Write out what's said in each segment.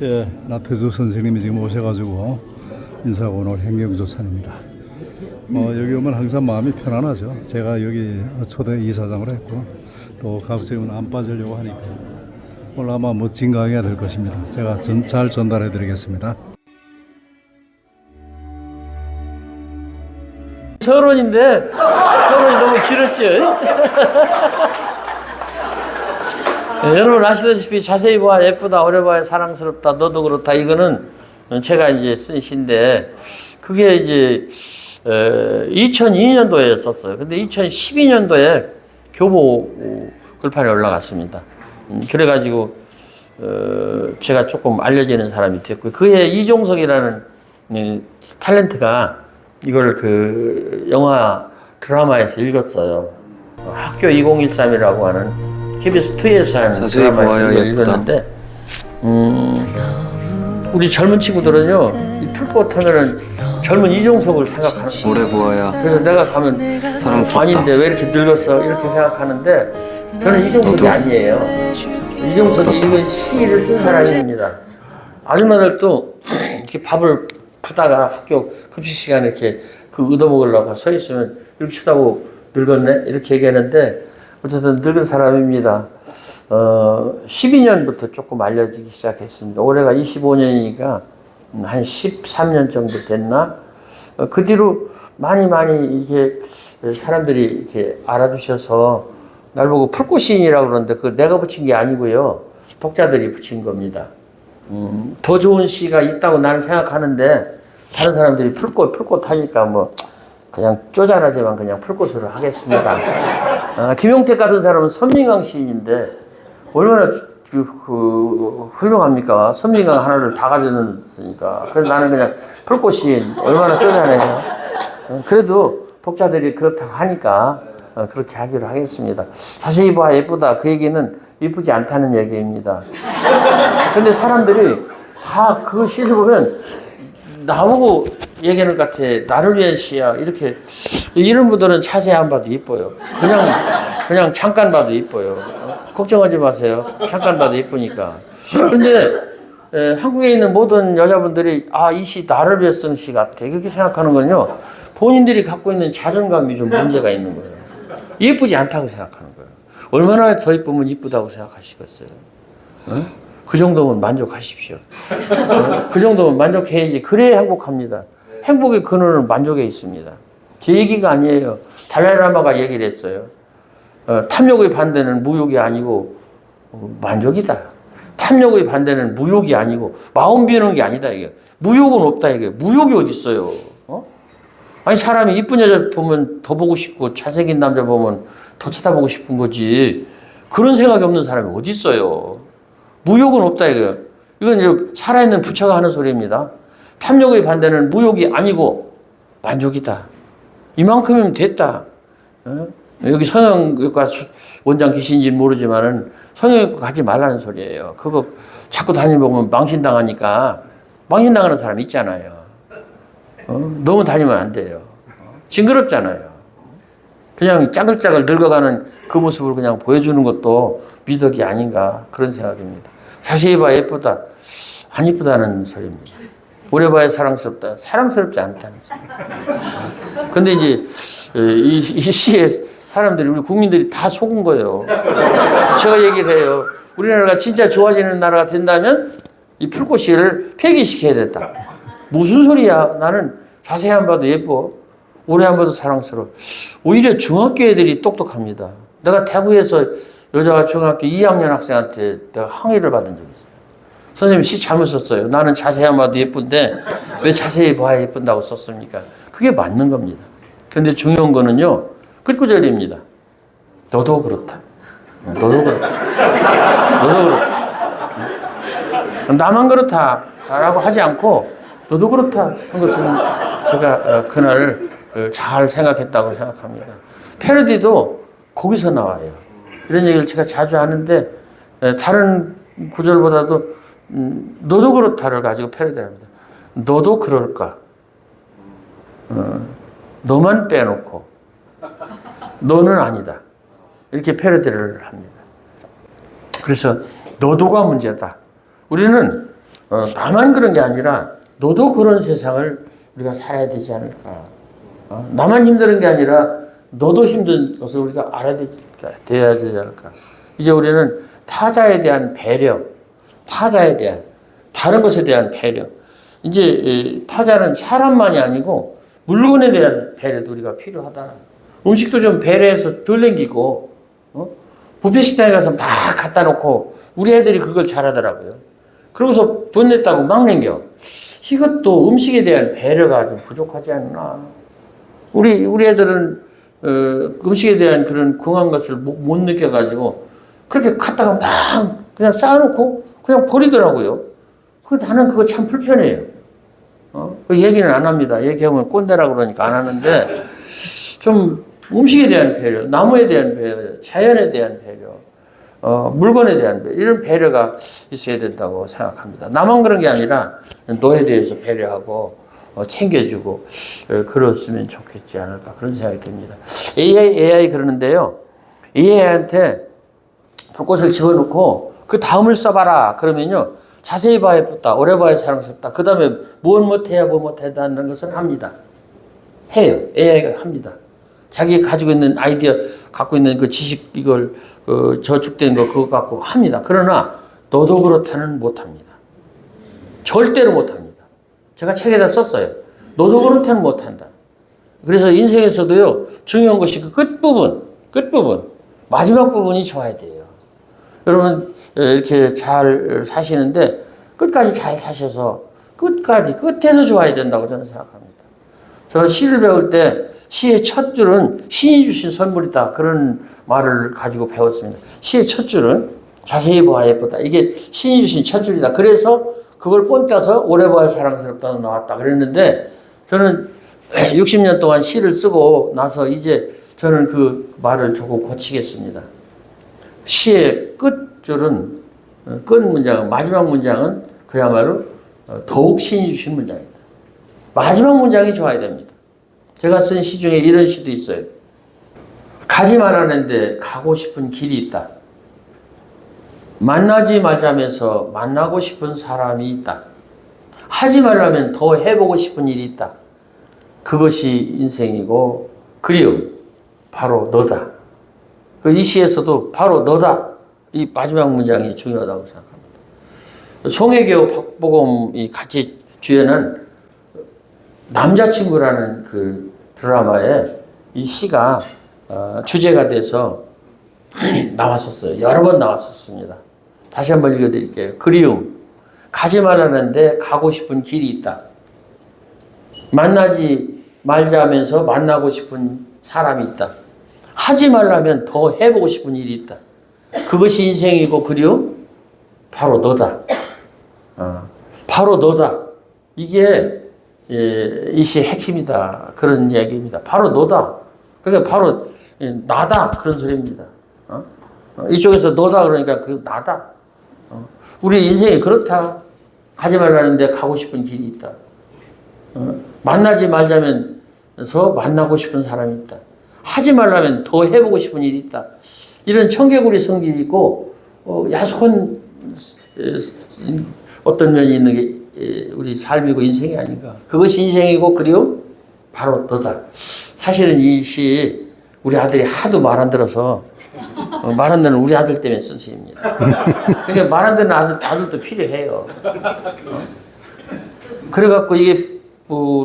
예, 나태주 선생님이 지금 오셔가지고 인사하고 오늘 행경조찬입니다. 여기 오면 항상 마음이 편안하죠. 제가 여기 초대 이사장으로 했고 또 갑자기 안 빠지려고 하니까 오늘 아마 멋진 강의가 될 것입니다. 제가 잘 전달해 드리겠습니다. 서론인데 서론이 너무 길었죠. 네, 여러분 아시다시피 자세히 봐야 예쁘다, 오래 봐야 사랑스럽다, 너도 그렇다. 이거는 제가 이제 쓴 시인데 그게 이제 2002년도에 썼어요. 근데 2012년도에 교보 글판에 올라갔습니다. 그래가지고 제가 조금 알려지는 사람이 됐고 그해 이종석이라는 탤런트가 이걸 그 영화 드라마에서 읽었어요. 학교 2013이라고 하는 KBS2에서 한 드라마에서 읽었는데 우리 젊은 친구들은요 이 풀꽃 하면은 젊은 이종석을 생각하는 거예요. 오래 보아야 그래서 내가 가면 사랑스럽다. 아닌데 왜 이렇게 늙었어 이렇게 생각하는데 저는 이종석이 아니에요. 이종석이 읽은 시를 쓴 사람입니다. 아줌마들도 이렇게 밥을 푸다가 학교 급식 시간에 이렇게 그 얻어먹으려고 서 있으면 이렇게 쳐다보고 늙었네 이렇게 얘기하는데 어쨌든 늙은 사람입니다. 12년부터 조금 알려지기 시작했습니다. 올해가 25년이니까 한 13년 정도 됐나? 그 뒤로 많이 이렇게 사람들이 이렇게 알아주셔서 날 보고 풀꽃시인이라고 그러는데 그거 내가 붙인 게 아니고요. 독자들이 붙인 겁니다. 더 좋은 시가 있다고 나는 생각하는데 다른 사람들이 풀꽃 하니까 뭐 그냥 쪼잔하지만 그냥 풀꽃으로 하겠습니다. 김용택 같은 사람은 선민강 시인인데 얼마나 훌륭합니까? 선민강 하나를 다 가져놨으니까. 그래서 나는 그냥 풀꽃 시인 얼마나 쪼잔해요. 그래도 독자들이 그렇다고 하니까 그렇게 하기로 하겠습니다. 자세히 봐 예쁘다 그 얘기는 예쁘지 않다는 얘기입니다. 근데 사람들이 다 그 시를 보면 나보고 얘기하는 것 같아. 나를 위한 시야. 이렇게. 이런 분들은 자세히 안 봐도 이뻐요. 그냥 잠깐 봐도 이뻐요. 걱정하지 마세요. 잠깐 봐도 이쁘니까. 그런데 한국에 있는 모든 여자분들이 이 시 나를 위해 쓴 시 같아. 이렇게 생각하는 건요. 본인들이 갖고 있는 자존감이 좀 문제가 있는 거예요. 예쁘지 않다고 생각하는 거예요. 얼마나 더 이쁘면 이쁘다고 생각하시겠어요. 응? 그 정도면 만족하십시오. 그 정도면 만족해야지. 그래야 행복합니다. 행복의 근원은 만족에 있습니다. 제 얘기가 아니에요. 달라이라마가 얘기를 했어요. 탐욕의 반대는 무욕이 아니고 만족이다. 탐욕의 반대는 무욕이 아니고 마음 비우는 게 아니다. 이게 무욕은 없다. 이게 무욕이 어디 있어요? 아니 사람이 이쁜 여자 보면 더 보고 싶고 잘생긴 남자 보면 더 쳐다보고 싶은 거지. 그런 생각이 없는 사람이 어디 있어요? 무욕은 없다 이거예요. 이건 이제 살아있는 부처가 하는 소리입니다. 탐욕의 반대는 무욕이 아니고 만족이다. 이만큼이면 됐다. 여기 성형외과 원장 계신지는 모르지만은 성형외과 가지 말라는 소리예요. 그거 자꾸 다니면 망신당하니까 망신당하는 사람 있잖아요. 너무 다니면 안 돼요. 징그럽잖아요. 그냥 짜글짜글 늙어가는 그 모습을 그냥 보여주는 것도 미덕이 아닌가 그런 생각입니다. 자세히 봐야 예쁘다. 안 예쁘다는 소리입니다. 오래 봐야 사랑스럽다. 사랑스럽지 않다는 소리. 근데 이제 이 시에 사람들이 우리 국민들이 다 속은 거예요. 제가 얘기를 해요. 우리나라가 진짜 좋아지는 나라가 된다면 이 풀꽃시를 폐기시켜야 된다. 무슨 소리야. 나는 자세히 안 봐도 예뻐. 오래 안 봐도 사랑스러워. 오히려 중학교 애들이 똑똑합니다. 내가 대구에서 여자 중학교 2학년 학생한테 내가 항의를 받은 적이 있어요. 선생님 시 잘못 썼어요. 나는 자세히 안 봐도 예쁜데 왜 자세히 봐야 예쁜다고 썼습니까? 그게 맞는 겁니다. 그런데 중요한 거는요. 끝구절입니다. 너도 그렇다. 너도 그렇다. 너도 그렇다. 나만 그렇다 라고 하지 않고 너도 그렇다 한 것은 제가 그날 잘 생각했다고 생각합니다. 패러디도 거기서 나와요. 이런 얘기를 제가 자주 하는데 다른 구절보다도 너도 그렇다를 가지고 패러디를 합니다. 너도 그럴까? 너만 빼놓고 너는 아니다. 이렇게 패러디를 합니다. 그래서 너도가 문제다. 우리는 나만 그런 게 아니라 너도 그런 세상을 우리가 살아야 되지 않을까. 나만 힘든 게 아니라 너도 힘든 것을 우리가 알아야 돼야 되지 않을까. 이제 우리는 타자에 대한 배려, 타자에 대한 다른 것에 대한 배려. 이제 타자는 사람만이 아니고 물건에 대한 배려도 우리가 필요하다. 음식도 좀 배려해서 덜 남기고 뷔페 식당에 가서 막 갖다 놓고 우리 애들이 그걸 잘하더라고요. 그러고서 돈 냈다고 막 남겨. 이것도 음식에 대한 배려가 좀 부족하지 않나. 우리 애들은 음식에 대한 그런 궁한 것을 못 느껴가지고 그렇게 갖다가 막 그냥 쌓아놓고 그냥 버리더라고요. 나는 그거 참 불편해요. 그 얘기는 안 합니다. 얘기하면 꼰대라고 그러니까 안 하는데 좀 음식에 대한 배려, 나무에 대한 배려, 자연에 대한 배려, 물건에 대한 배려, 이런 배려가 있어야 된다고 생각합니다. 나만 그런 게 아니라 너에 대해서 배려하고 챙겨주고 그랬으면 좋겠지 않을까 그런 생각이 듭니다. AI 그러는데요. AI한테 불꽃을 집어넣고 그 다음을 써봐라 그러면요. 자세히 봐야 예쁘다, 오래 봐야 사랑스럽다. 그 다음에 뭘 못해야 뭐 못해다는 것은 합니다. 해요. AI가 합니다. 자기 가지고 있는 아이디어, 갖고 있는 그 지식, 이걸, 저축된 거, 그거 갖고 합니다. 그러나, 너도 그렇다는 못합니다. 절대로 못합니다. 제가 책에다 썼어요. 너도 그렇다는 못한다. 그래서 인생에서도요, 중요한 것이 그 끝부분, 마지막 부분이 좋아야 돼요. 여러분, 이렇게 잘 사시는데, 끝까지 잘 사셔서, 끝에서 좋아야 된다고 저는 생각합니다. 저는 시를 배울 때, 시의 첫 줄은 신이 주신 선물이다. 그런 말을 가지고 배웠습니다. 시의 첫 줄은 자세히 보아야 예쁘다. 이게 신이 주신 첫 줄이다. 그래서 그걸 본따서 오래 봐야 사랑스럽다 나왔다. 그랬는데 저는 60년 동안 시를 쓰고 나서 이제 저는 그 말을 조금 고치겠습니다. 시의 끝줄은, 끝 문장은, 마지막 문장은 그야말로 더욱 신이 주신 문장이다. 마지막 문장이 좋아야 됩니다. 제가 쓴 시 중에 이런 시도 있어요. 가지 말라는데 가고 싶은 길이 있다. 만나지 말자면서 만나고 싶은 사람이 있다. 하지 말라면 더 해보고 싶은 일이 있다. 그것이 인생이고 그리움, 바로 너다. 이 시에서도 바로 너다. 이 마지막 문장이 중요하다고 생각합니다. 송혜교, 박보검이 같이 주연한 남자친구라는 그 드라마에 이 시가 주제가 돼서 나왔었어요. 여러 번 나왔었습니다. 다시 한번 읽어드릴게요. 그리움. 가지 말라는데 가고 싶은 길이 있다. 만나지 말자면서 만나고 싶은 사람이 있다. 하지 말라면 더 해보고 싶은 일이 있다. 그것이 인생이고 그리움? 바로 너다. 바로 너다. 이게 이 시의 핵심이다. 그런 이야기입니다. 바로 너다. 그러니까 바로 나다. 그런 소리입니다. 이쪽에서 너다 그러니까 그 나다. 우리 인생이 그렇다. 가지 말라는데 가고 싶은 길이 있다. 만나지 말자면서 만나고 싶은 사람이 있다. 하지 말라면 더 해보고 싶은 일이 있다. 이런 청개구리 성질이 있고 야속한 어떤 면이 있는 게 우리 삶이고 인생이 아닌가. 그것이 인생이고 그리움? 바로 너다. 사실은 이 시 우리 아들이 하도 말 안 들어서 말 안 듣는 우리 아들 때문에 쓴 시입니다. 그러니까 말 안 듣는 아들도 필요해요. 그래갖고 이게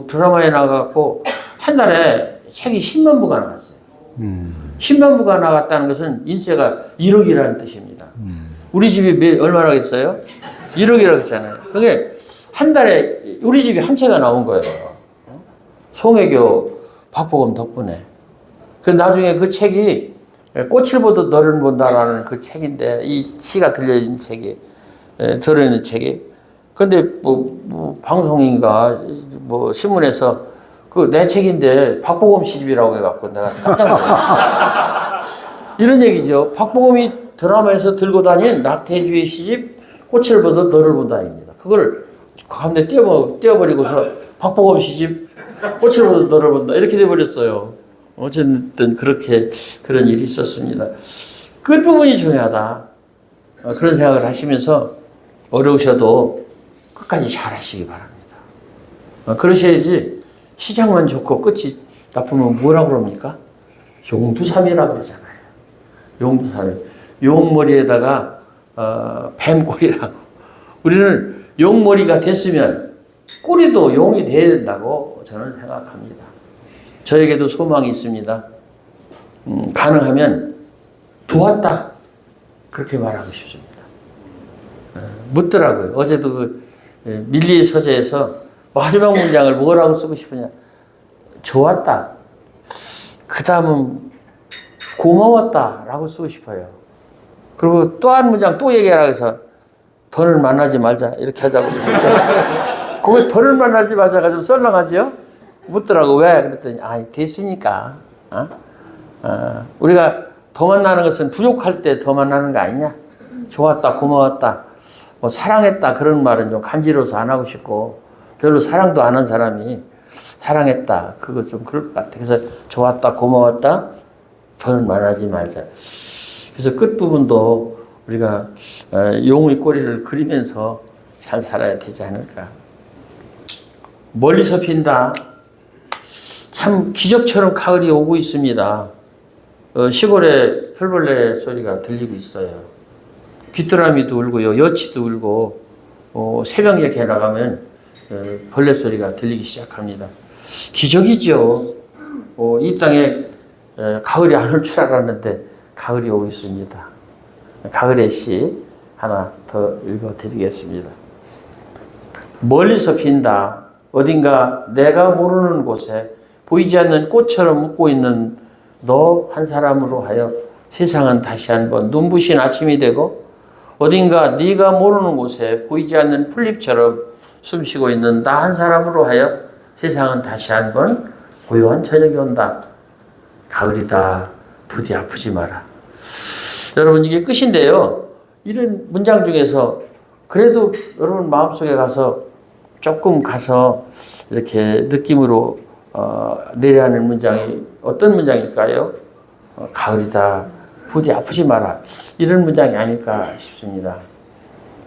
드라마에 나가갖고 한 달에 책이 10만 부가 나갔어요. 10만 부가 나갔다는 것은 인세가 1억이라는 뜻입니다. 우리 집이 얼마라겠어요? 1억이라고 했잖아요. 그게 한 달에 우리 집이 한 채가 나온 거예요. 송혜교, 박보검 덕분에. 그 나중에 그 책이 꽃을 보듯 너를 본다라는 그 책인데 이 시가 들려있는 책이 들어있는 책이 근데 방송인가 신문에서 그 내 책인데 박보검 시집이라고 해갖고 내가 깜짝 놀랐어요. 이런 얘기죠. 박보검이 드라마에서 들고 다닌 낙태주의 시집 꽃을 보듯 너를 본다입니다. 그걸 가운데 떼어버리고서 박보검 시집 꽃을 보듯 너를 본다 이렇게 돼버렸어요. 어쨌든 그런 일이 있었습니다. 끝부분이 중요하다. 그런 생각을 하시면서 어려우셔도 끝까지 잘하시기 바랍니다. 그러셔야지 시작만 좋고 끝이 나쁘면 뭐라고 그럽니까? 용두삼이라고 그러잖아요. 용두삼이. 용머리에다가 뱀꼬리라고. 우리는 용머리가 됐으면 꼬리도 용이 돼야 된다고 저는 생각합니다. 저에게도 소망이 있습니다. 가능하면 좋았다 그렇게 말하고 싶습니다. 묻더라고요. 어제도 그 밀리의 서재에서 마지막 문장을 뭐라고 쓰고 싶으냐. 좋았다. 그 다음은 고마웠다 라고 쓰고 싶어요. 그리고 또 한 문장 또 얘기하라고 해서 더는 만나지 말자 이렇게 하자고. 그거 더는 만나지 말자가 좀 썰렁하죠? 묻더라고. 왜? 그랬더니 됐으니까. 우리가 더 만나는 것은 부족할 때 더 만나는 거 아니냐? 좋았다, 고마웠다, 뭐 사랑했다 그런 말은 좀 간지러워서 안 하고 싶고 별로 사랑도 안 한 사람이 사랑했다 그거 좀 그럴 것 같아. 그래서 좋았다, 고마웠다, 더는 말하지 말자. 그래서 끝부분도 우리가 용의 꼬리를 그리면서 잘 살아야 되지 않을까. 멀리서 핀다. 참 기적처럼 가을이 오고 있습니다. 시골에 풀벌레 소리가 들리고 있어요. 귀뚜라미도 울고요, 여치도 울고, 새벽녘에 나가면 벌레 소리가 들리기 시작합니다. 기적이죠. 이 땅에 가을이 안 올 줄 알았는데 가을이 오고 있습니다. 가을의 시 하나 더 읽어드리겠습니다. 멀리서 핀다. 어딘가 내가 모르는 곳에 보이지 않는 꽃처럼 묻고 있는 너 한 사람으로 하여 세상은 다시 한번 눈부신 아침이 되고 어딘가 네가 모르는 곳에 보이지 않는 풀잎처럼 숨쉬고 있는 나 한 사람으로 하여 세상은 다시 한번 고요한 저녁이 온다. 가을이다. 부디 아프지 마라. 여러분 이게 끝인데요. 이런 문장 중에서 그래도 여러분 마음속에 조금 가서 이렇게 느낌으로 내려야 하는 문장이 어떤 문장일까요? 가을이다. 부디 아프지 마라. 이런 문장이 아닐까 싶습니다.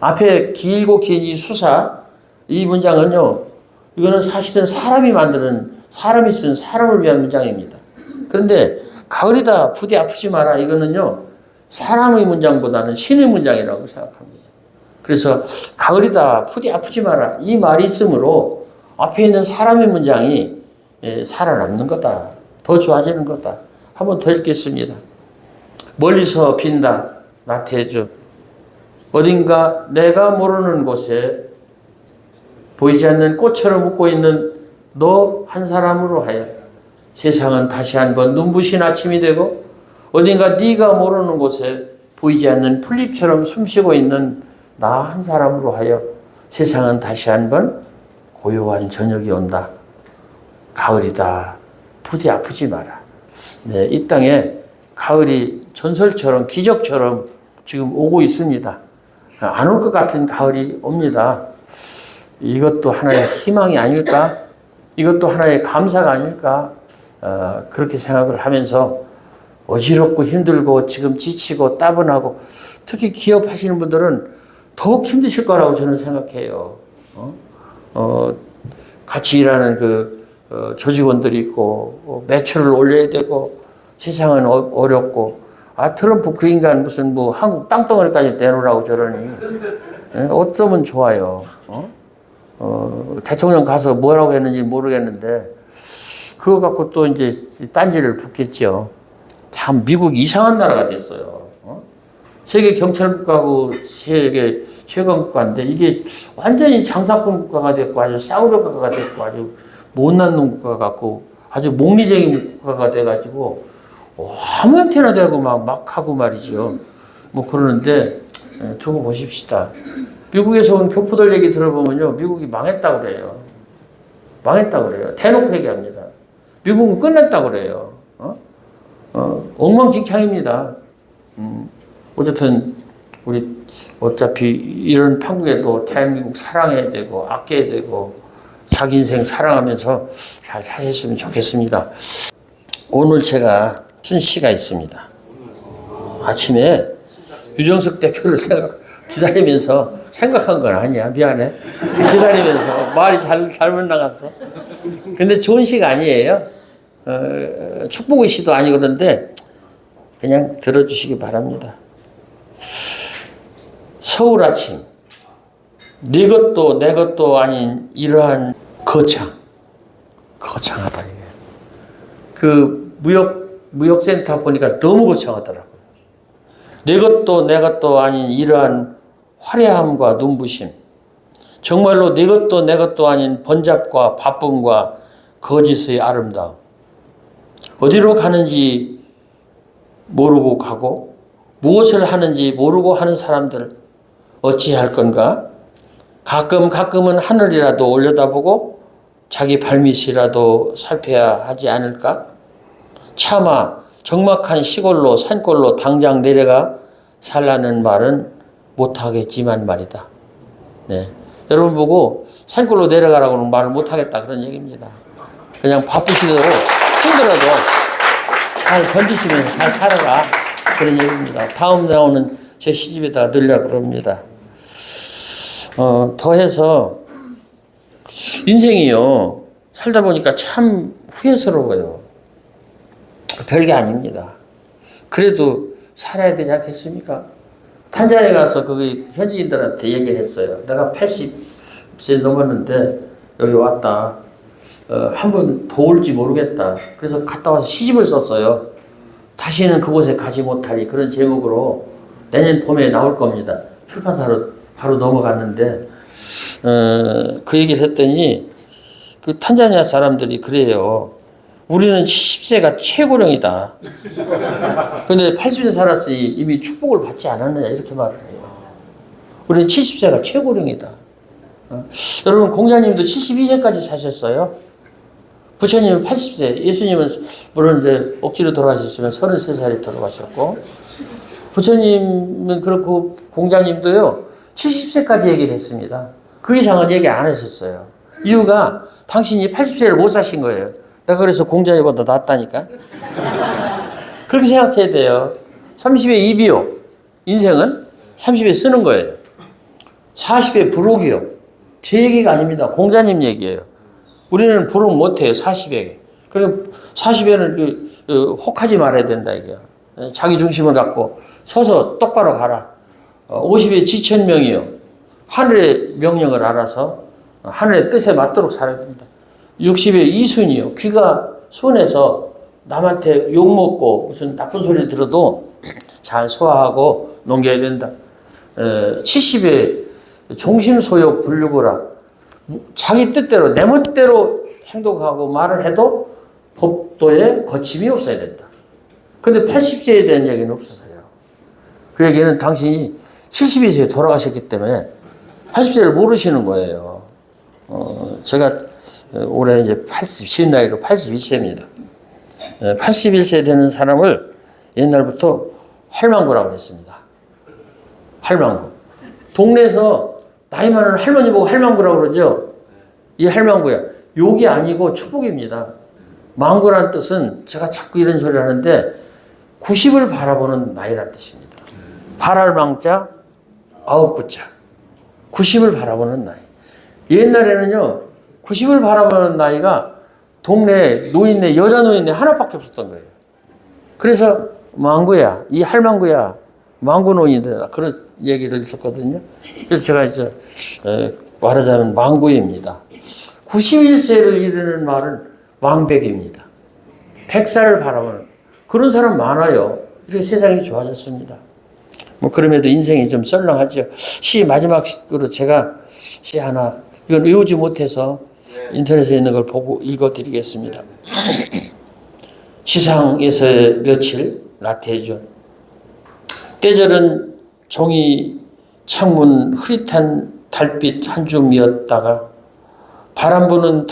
앞에 길고 긴 이 수사, 이 문장은요, 이거는 사실은 사람이 쓴 사람을 위한 문장입니다. 그런데 가을이다. 부디 아프지 마라. 이거는요, 사람의 문장보다는 신의 문장이라고 생각합니다. 그래서 가을이다. 부디 아프지 마라. 이 말이 있으므로 앞에 있는 사람의 문장이 살아남는 거다. 더 좋아지는 거다. 한번 더 읽겠습니다. 멀리서 빈다. 나태해져. 어딘가 내가 모르는 곳에 보이지 않는 꽃처럼 웃고 있는 너 한 사람으로 하여 세상은 다시 한번 눈부신 아침이 되고 어딘가 네가 모르는 곳에 보이지 않는 풀잎처럼 숨쉬고 있는 나 한 사람으로 하여 세상은 다시 한번 고요한 저녁이 온다. 가을이다. 부디 아프지 마라. 네, 이 땅에 가을이 전설처럼 기적처럼 지금 오고 있습니다. 안 올 것 같은 가을이 옵니다. 이것도 하나의 희망이 아닐까? 이것도 하나의 감사가 아닐까? 그렇게 생각을 하면서 어지럽고 힘들고 지금 지치고 따분하고 특히 기업하시는 분들은 더욱 힘드실 거라고 저는 생각해요. 같이 일하는 조직원들이 있고 매출을 올려야 되고 세상은 어렵고 트럼프 그 인간 무슨 한국 땅덩어리까지 내놓으라고 저러니 어쩌면 좋아요. 대통령 가서 뭐라고 했는지 모르겠는데 그거 갖고 또 이제 딴지를 붙겠죠. 참 미국 이상한 나라가 됐어요. 세계 경찰국가고 세계 최강국가인데 이게 완전히 장사꾼 국가가 됐고 아주 싸우려 국가가 됐고 아주 못난 놈 국가 같고 아주 목리쟁이 국가가 돼가지고 아무한테나 대고 막 하고 말이죠. 그러는데 두고 보십시다. 미국에서 온 교포들 얘기 들어보면요. 미국이 망했다고 그래요. 망했다고 그래요. 대놓고 얘기합니다. 미국은 끝냈다고 그래요. 엉망진창입니다. 어쨌든 우리 어차피 이런 판국에도 대한민국 사랑해야 되고 아껴야 되고 자기 인생 사랑하면서 잘 사셨으면 좋겠습니다. 오늘 제가 쓴 시가 있습니다. 아침에 유정석 대표를 기다리면서 생각한 건 아니야. 미안해. 기다리면서 말이 잘못 나갔어. 근데 좋은 시가 아니에요. 축복의 시도 아니고 그런데 그냥 들어주시기 바랍니다. 서울 아침. 네 것도 내 것도 아닌 이러한 거창하다 이게. 그 무역센터 보니까 너무 거창하더라고요. 내 것도 내 것도 아닌 이러한 화려함과 눈부심. 정말로 내 것도 내 것도 아닌 번잡과 바쁨과 거짓의 아름다움. 어디로 가는지 모르고 가고 무엇을 하는지 모르고 하는 사람들 어찌할 건가? 가끔은 하늘이라도 올려다보고 자기 발밑이라도 살펴야 하지 않을까? 차마 적막한 시골로 산골로 당장 내려가 살라는 말은 못하겠지만 말이다. 네. 여러분 보고 산골로 내려가라고는 말을 못하겠다 그런 얘기입니다. 그냥 바쁘시더라도 힘들어도 잘 견디시면서 잘 살아라 그런 얘기입니다. 다음 나오는 제 시집에다가 넣으려고 그럽니다. 더해서 인생이요 살다 보니까 참 후회스러워요. 별게 아닙니다. 그래도 살아야 되지 않겠습니까? 탄자니아 가서 거기 현지인들한테 얘기를 했어요. 내가 80세 넘었는데 여기 왔다. 한 번 더 올지 모르겠다. 그래서 갔다 와서 시집을 썼어요. 다시는 그곳에 가지 못하리 그런 제목으로 내년 봄에 나올 겁니다. 출판사로 바로 넘어갔는데 그 얘기를 했더니 그 탄자니아 사람들이 그래요. 우리는 70세가 최고령이다. 그런데 80세 살았으니 이미 축복을 받지 않았느냐 이렇게 말을 해요. 우리는 70세가 최고령이다. 여러분 공자님도 72세까지 사셨어요. 부처님은 80세, 예수님은 물론 이제 억지로 돌아가셨지만 33살에 돌아가셨고 부처님은 그렇고 공자님도요 70세까지 얘기를 했습니다. 그 이상은 얘기 안 하셨어요. 이유가 당신이 80세를 못 사신 거예요. 내가 그래서 공자님보다 낫다니까. 그렇게 생각해야 돼요. 30에 입이요. 인생은 30에 쓰는 거예요. 40에 부록이요. 제 얘기가 아닙니다. 공자님 얘기예요. 우리는 부록 못해요. 40에. 그럼 40에는 혹하지 말아야 된다 이게요. 자기 중심을 갖고 서서 똑바로 가라. 50에 지천명이요. 하늘의 명령을 알아서 하늘의 뜻에 맞도록 살아야 된다. 60에 이순이요. 귀가 순해서 남한테 욕먹고 무슨 나쁜 소리 들어도 잘 소화하고 넘겨야 된다. 70에 종심소욕 불류거라. 자기 뜻대로 내 멋대로 행동하고 말을 해도 법도에 거침이 없어야 된다. 근데 80세에 대한 얘기는 없어서요. 그 얘기는 당신이 72세에 돌아가셨기 때문에 80세를 모르시는 거예요. 제가 올해 이제 80, 나이로 81세입니다. 81세 되는 사람을 옛날부터 할망구라고 했습니다. 할망구. 동네에서 나이 많은 할머니 보고 할망구라고 그러죠. 이 할망구야. 욕이 아니고 축복입니다. 망구라는 뜻은 제가 자꾸 이런 소리를 하는데 90을 바라보는 나이라는 뜻입니다. 발할망자, 아홉구자. 90을 바라보는 나이. 옛날에는요. 90을 바라보는 나이가 동네 노인네, 여자 노인네 하나밖에 없었던 거예요. 그래서 망구야, 이 할망구야, 망구 노인이다. 그런 얘기를 했었거든요. 그래서 제가 이제 말하자면 망구입니다. 91세를 이르는 말은 망백입니다. 100살을 바라보는 그런 사람 많아요. 이렇게 세상이 좋아졌습니다. 뭐 그럼에도 인생이 좀 썰렁하죠. 시 마지막으로 제가 시 하나 이건 외우지 못해서 인터넷에 있는 걸 보고 읽어드리겠습니다. 지상에서의 며칠 나태해준 때절은 종이 창문 흐릿한 달빛 한 줌이었다가 바람 부는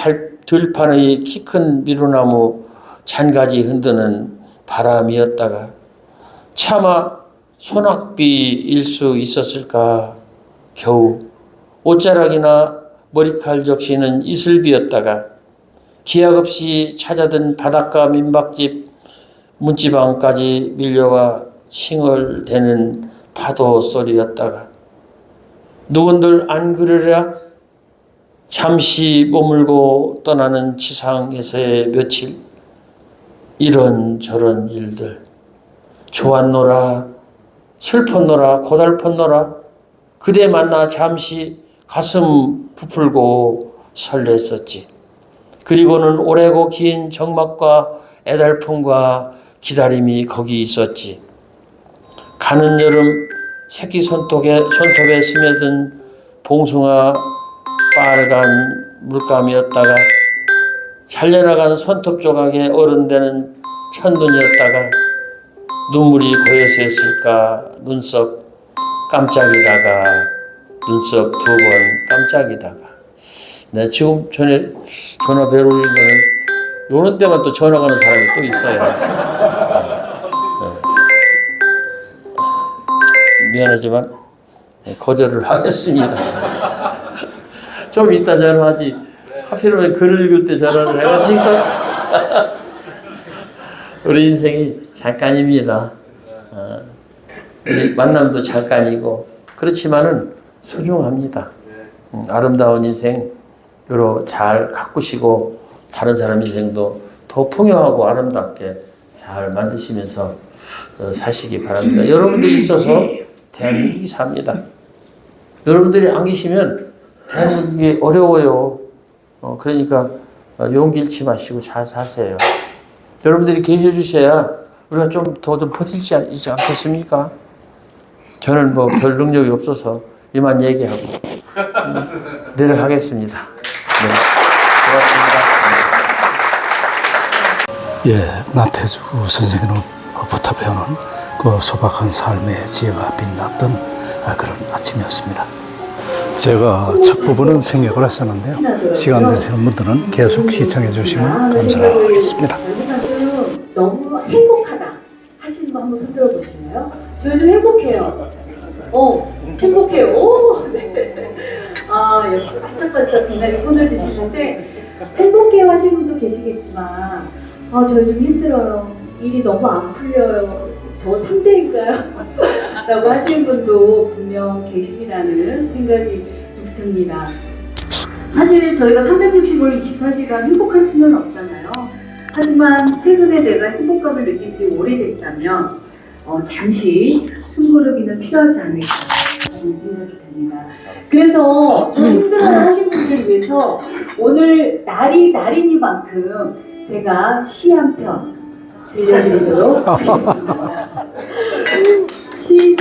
들판의 키 큰 미루나무 잔가지 흔드는 바람이었다가 차마 소낙비일 수 있었을까 겨우 옷자락이나 머리칼 적시는 이슬비였다가 기약 없이 찾아든 바닷가 민박집 문지방까지 밀려와 칭얼대는 파도 소리였다가 누군들 안 그러랴? 잠시 머물고 떠나는 지상에서의 며칠, 이런저런 일들, 좋았노라, 슬펐노라, 고달팠노라, 그대 만나 잠시 가슴 부풀고 설렜었지. 그리고는 오래고 긴 적막과 애달픔과 기다림이 거기 있었지. 가는 여름 새끼 손톱에 스며든 봉숭아 빨간 물감이었다가 잘려나간 손톱 조각에 어른되는 첫눈이었다가 눈물이 고여서 했을까 눈썹 깜짝이다가 눈썹 2번 깜짝이다가. 네, 지금 전에 전화 배로 올린 거는 요런 때만 또 전화 가는 사람이 또 있어요. 네. 미안하지만 거절을 하겠습니다. 좀 이따 전화하지. 하필이면 글을 읽을 때 전화를 해가지고. 우리 인생이 잠깐입니다. 우리 만남도 잠깐이고 그렇지만은 소중합니다. 아름다운 인생으로 잘 가꾸시고 다른 사람 인생도 더 풍요하고 아름답게 잘 만드시면서 사시기 바랍니다. 여러분들이 있어서 대한민국이 삽니다. 여러분들이 안 계시면 대한민국이 어려워요. 그러니까 용기 잃지 마시고 잘 사세요. 여러분들이 계셔 주셔야 우리가 좀 더 버틸지 않겠습니까? 저는 뭐 별 능력이 없어서 이만 얘기하고 내려가겠습니다. 네, 고맙습니다. 예, 나태주 선생으로부터 배우는 그 소박한 삶의 지혜가 빛났던 그런 아침이었습니다. 제가 첫 부분은 생략을 했었는데요. 시간 되시는 분들은 계속 시청해 주시면 감사하겠습니다. 너무 행복하다 하시는 거 한번 손 들어보시나요? 저 요즘 행복해요. 행복해요. 오, 네. 아, 역시 반짝반짝 빛나게 손을 드시는데 행복해요 하시는 분도 계시겠지만 저 요즘 힘들어요. 일이 너무 안 풀려요. 저 삼재인가요? 라고 하시는 분도 분명 계시리라는 생각이 듭니다. 사실 저희가 365일 24시간 행복할 수는 없잖아요. 하지만 최근에 내가 행복감을 느낀 지 오래됐다면 잠시 숨고르기는 필요하지 않을까 하는 생각이 듭니다. 그래서 저 힘들어요 하신 분들을 위해서 오늘 날이니만큼 제가 시 한 편 들려드리도록 하겠습니다. 시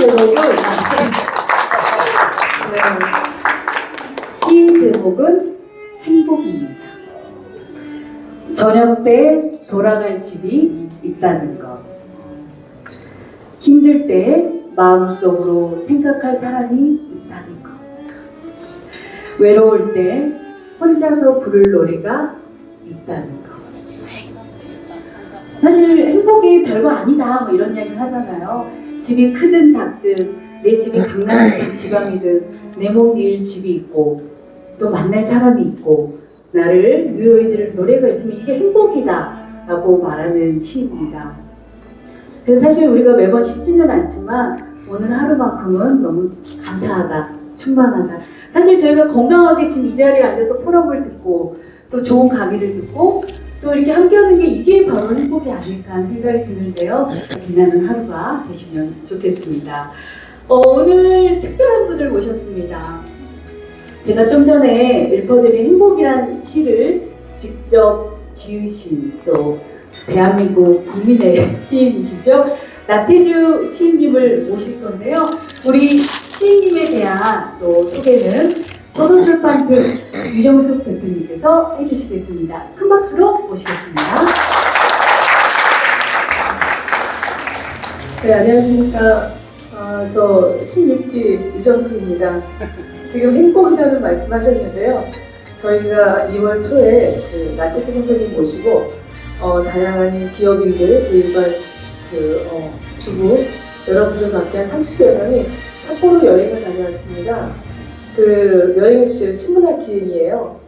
제목은 행복입니다. 저녁 때 돌아갈 집이 있다는 것. 힘들 때 마음속으로 생각할 사람이 있다는 것. 외로울 때 혼자서 부를 노래가 있다는 것. 사실 행복이 별거 아니다 뭐 이런 이야기를 하잖아요. 집이 크든 작든 내 집이 강남이든 지방이든 내 몸 위에 집이 있고 또 만날 사람이 있고 나를 위로해줄 노래가 있으면 이게 행복이다 라고 말하는 시입니다. 그래서 사실 우리가 매번 쉽지는 않지만 오늘 하루만큼은 너무 감사하다, 충만하다. 사실 저희가 건강하게 지금 이 자리에 앉아서 포럼을 듣고 또 좋은 강의를 듣고 또 이렇게 함께하는 게 이게 바로 행복이 아닐까 하는 생각이 드는데요. 빛나는 하루가 되시면 좋겠습니다. 오늘 특별한 분을 모셨습니다. 제가 좀 전에 읊어드린 행복이란 시를 직접 지으신 또 대한민국 국민의 시인이시죠. 나태주 시인님을 모실 건데요. 우리 시인님에 대한 또 소개는 서소출판 등 유정숙 대표님께서 해주시겠습니다. 큰 박수로 모시겠습니다. 네, 안녕하십니까. 저 16기 유정숙입니다. 지금 행복이라는 말씀하셨는데요. 저희가 2월 초에 나태주 선생님 모시고 다양한 기업인들, 일반 주부 여러분들과 함께 한 30여 명이 삿포로 여행을 다녀왔습니다. 그 여행의 주제는 신문학 기행이에요.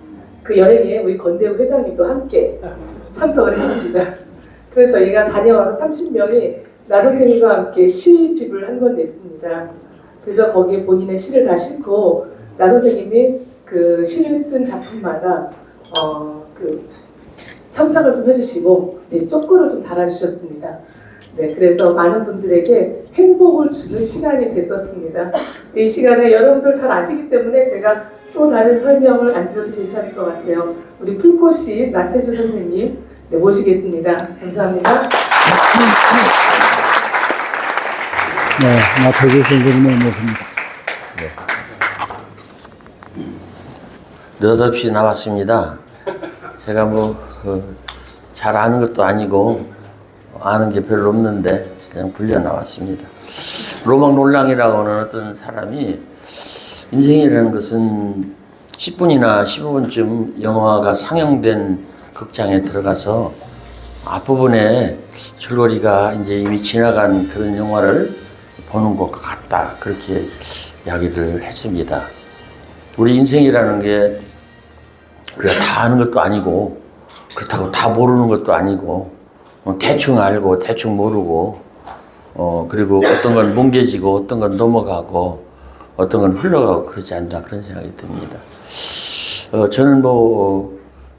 그 여행에 우리 건대우 회장님도 함께 참석을 했습니다. 그래서 저희가 다녀와서 30명이 나 선생님과 함께 시집을 한 권 냈습니다. 그래서 거기에 본인의 시를 다 싣고 나 선생님이 그 시를 쓴 작품마다 그 첨삭을 좀 해주시고 쪽구를 좀 달아주셨습니다. 네, 그래서 많은 분들에게 행복을 주는 시간이 됐었습니다. 이 시간에 여러분들 잘 아시기 때문에 제가 또 다른 설명을 안 드려도 괜찮을 것 같아요. 우리 풀꽃이 나태주 선생님 모시겠습니다. 감사합니다. 네, 나태주 선생님을 모십니다. 느닷없이 나왔습니다. 제가 잘 아는 것도 아니고 아는 게 별로 없는데 그냥 불려 나왔습니다. 로망 롤랑이라고 하는 어떤 사람이 인생이라는 것은 10분이나 15분쯤 영화가 상영된 극장에 들어가서 앞부분에 줄거리가 이제 이미 지나간 그런 영화를 보는 것 같다. 그렇게 이야기를 했습니다. 우리 인생이라는 게 우리가 다 아는 것도 아니고 그렇다고 다 모르는 것도 아니고 대충 알고 대충 모르고 그리고 어떤 건 뭉개지고 어떤 건 넘어가고 어떤 건 흘러가고 그러지 않나 그런 생각이 듭니다. 저는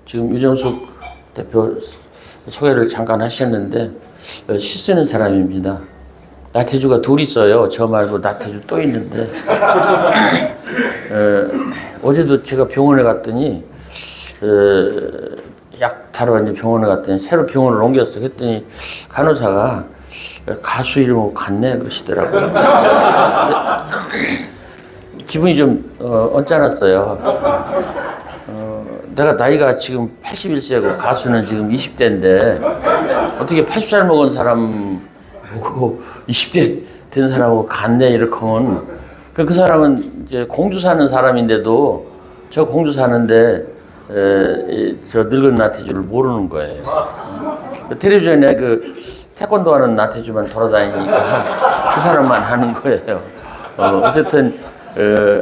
지금 유정숙 대표 소개를 잠깐 하셨는데 시 쓰는 사람입니다. 나태주가 둘 있어요. 저 말고 나태주 또 있는데 어제도 제가 병원에 갔더니 약 타러 이제 병원에 갔더니 새로 병원을 옮겼어. 그랬더니 간호사가 가수 이름하고 같네 그러시더라고요. 기분이 좀 언짢았어요. 내가 나이가 지금 81세고 가수는 지금 20대인데 어떻게 80살 먹은 사람 보고 20대 된 사람하고 같네 이렇게 하면 그 사람은 이제 공주 사는 사람인데도 저 공주 사는데 저 늙은 나태주를 모르는 거예요. 텔레비전에 그 태권도 하는 나태주만 돌아다니니까 그 사람만 하는 거예요. 어쨌든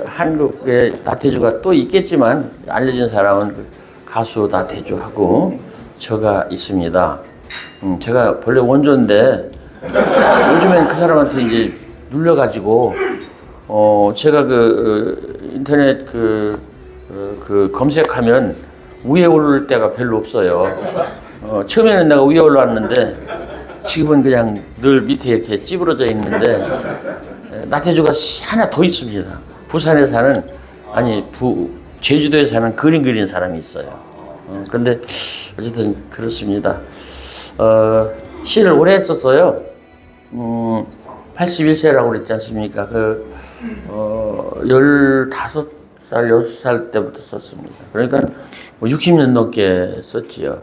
한국에 나태주가 또 있겠지만 알려진 사람은 그 가수 나태주하고 저가 있습니다. 제가 본래 원조인데 요즘엔 그 사람한테 이제 눌려가지고 제가 인터넷 검색하면 위에 오를 때가 별로 없어요. 처음에는 내가 위에 올라왔는데 지금은 그냥 늘 밑에 이렇게 찌부러져 있는데 나태주가 하나 더 있습니다. 부산에 사는 제주도에 사는 그림 그리는 사람이 있어요. 근데 어쨌든 그렇습니다. 시를 오래 했었어요. 81세라고 그랬지 않습니까? 15살, 6살 때부터 썼습니다. 그러니까 60년 넘게 썼지요.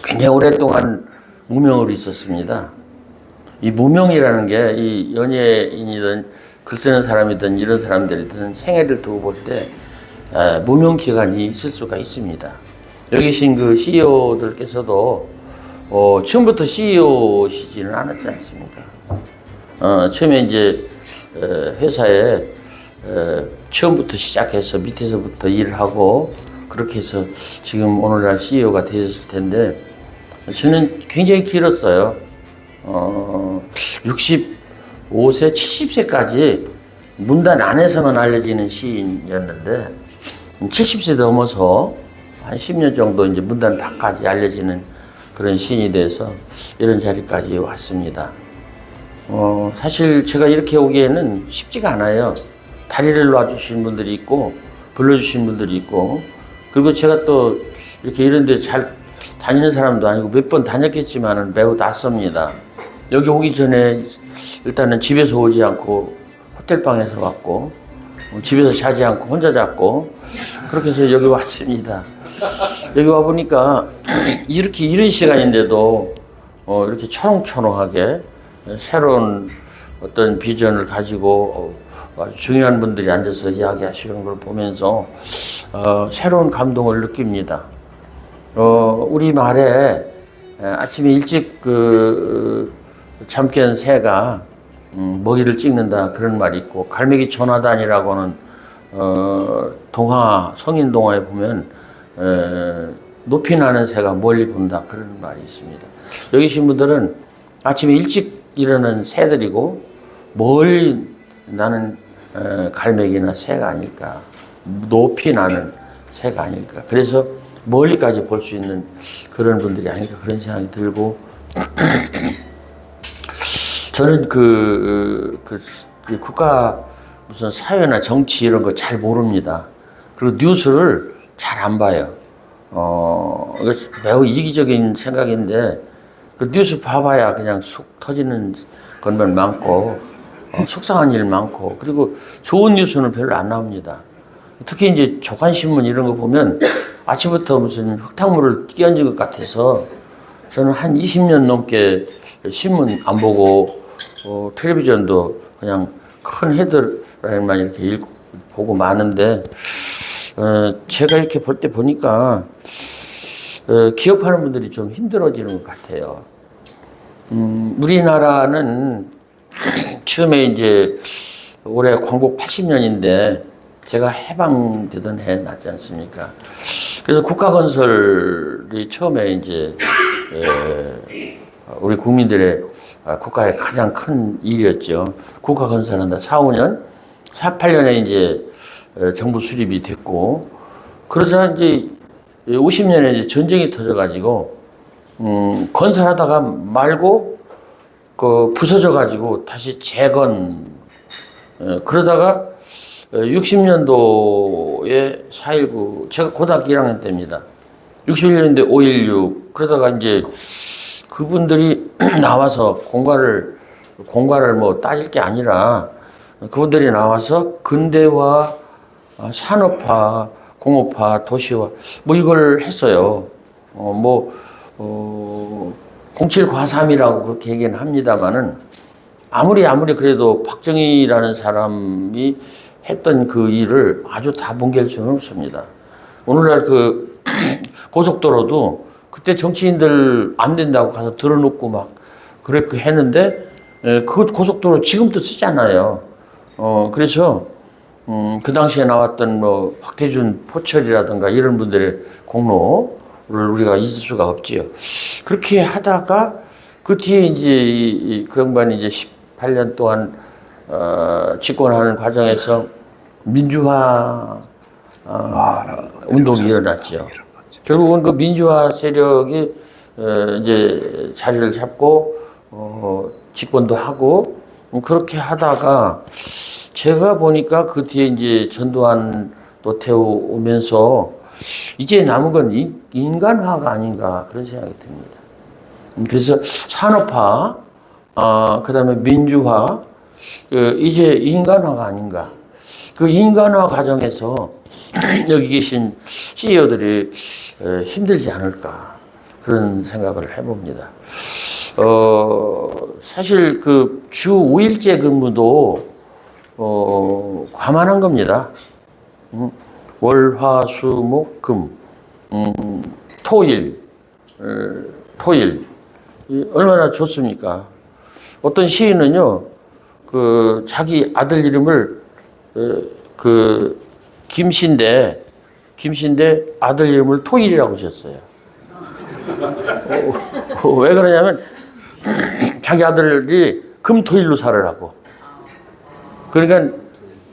굉장히 오랫동안 무명으로 있었습니다. 이 무명이라는 게 이 연예인이든 글 쓰는 사람이든 이런 사람들이든 생애를 두고 볼 때 무명 기간이 있을 수가 있습니다. 여기 계신 그 CEO들께서도 처음부터 CEO시지는 않았지 않습니까? 처음에 이제 회사에 처음부터 시작해서 밑에서부터 일을 하고 그렇게 해서 지금 오늘날 CEO가 되셨을 텐데 저는 굉장히 길었어요. 65세, 70세까지 문단 안에서만 알려지는 시인이었는데 70세 넘어서 한 10년 정도 이제 문단 밖까지 알려지는 그런 시인이 돼서 이런 자리까지 왔습니다. 사실 제가 이렇게 오기에는 쉽지가 않아요. 다리를 놔주신 분들이 있고 불러주신 분들이 있고 그리고 제가 또 이렇게 이런 데 잘 다니는 사람도 아니고 몇 번 다녔겠지만 매우 낯섭니다. 여기 오기 전에 일단은 집에서 오지 않고 호텔방에서 왔고 집에서 자지 않고 혼자 잤고 그렇게 해서 여기 왔습니다. 여기 와보니까 이렇게 이른 시간인데도 이렇게 초롱초롱하게 새로운 어떤 비전을 가지고 아주 중요한 분들이 앉아서 이야기하시는 걸 보면서 새로운 감동을 느낍니다. 우리 말에 아침에 일찍 잠 깬 새가 먹이를 찍는다 그런 말이 있고 갈매기 천하단이라고 하는 성인 동화에 보면 높이 나는 새가 멀리 본다 그런 말이 있습니다. 여기 계신 분들은 아침에 일찍 일어나는 새들이고 멀리 나는 갈매기나 새가 아닐까. 높이 나는 새가 아닐까. 그래서 멀리까지 볼 수 있는 그런 분들이 아닐까 그런 생각이 들고 저는 그 국가 무슨 사회나 정치 이런 거 잘 모릅니다. 그리고 뉴스를 잘 안 봐요. 이거 매우 이기적인 생각인데 그 뉴스 봐봐야 그냥 속 터지는 것만 많고 속상한 일 많고 그리고 좋은 뉴스는 별로 안 나옵니다. 특히 이제 조간신문 이런 거 보면 아침부터 무슨 흙탕물을 끼얹은 것 같아서 저는 한 20년 넘게 신문 안 보고 텔레비전도 그냥 큰 헤드라인만 이렇게 보고 마는데 제가 이렇게 볼 때 보니까 기업하는 분들이 좀 힘들어지는 것 같아요. 우리나라는 처음에 이제 올해 광복 80년인데 제가 해방되던 해 났지 않습니까? 그래서 국가건설이 처음에 이제 우리 국민들의 국가의 가장 큰 일이었죠. 국가건설한다. 4, 5년, 4, 8년에 이제 정부 수립이 됐고, 그러자 이제 50년에 이제 전쟁이 터져가지고, 건설하다가 말고, 부서져가지고 다시 재건, 그러다가 60년도에 4.19, 제가 고등학교 1학년 때입니다. 61년도에 5.16, 그러다가 이제 그분들이 나와서 공과를 뭐 따질 게 아니라 그분들이 나와서 근대화, 산업화, 공업화, 도시화 뭐 이걸 했어요. 07 과삼이라고 그렇게 얘기는 합니다만은 아무리 그래도 박정희라는 사람이 했던 그 일을 아주 다 뭉갤 수는 없습니다. 오늘날 그 고속도로도 그때 정치인들 안 된다고 가서 들어놓고 막 그렇게 했는데 그 고속도로 지금도 쓰잖아요. 그래서 그 당시에 나왔던 뭐 박태준, 포철이라든가 이런 분들의 공로를 우리가 잊을 수가 없지요. 그렇게 하다가 그 뒤에 이제 그 양반이 이제 18년 동안 집권하는 과정에서 민주화 운동이 일어났죠. 결국은 그 민주화 세력이 이제 자리를 잡고 집권도 하고 그렇게 하다가 제가 보니까 그 뒤에 이제 전두환, 노태우 오면서 이제 남은 건 인간화가 아닌가 그런 생각이 듭니다. 그래서 산업화, 그다음에 민주화, 이제 인간화가 아닌가. 그 인간화 과정에서 여기 계신 CEO들이 힘들지 않을까 그런 생각을 해봅니다. 사실 그 주 5일제 근무도 과만한 겁니다. 월, 화, 수, 목, 금, 토일, 얼마나 좋습니까? 어떤 시인은요, 그 자기 아들 이름을 김씨인데 아들 이름을 토일이라고 지었어요. 왜 그러냐면 자기 아들이 금토일로 살으라고. 그러니까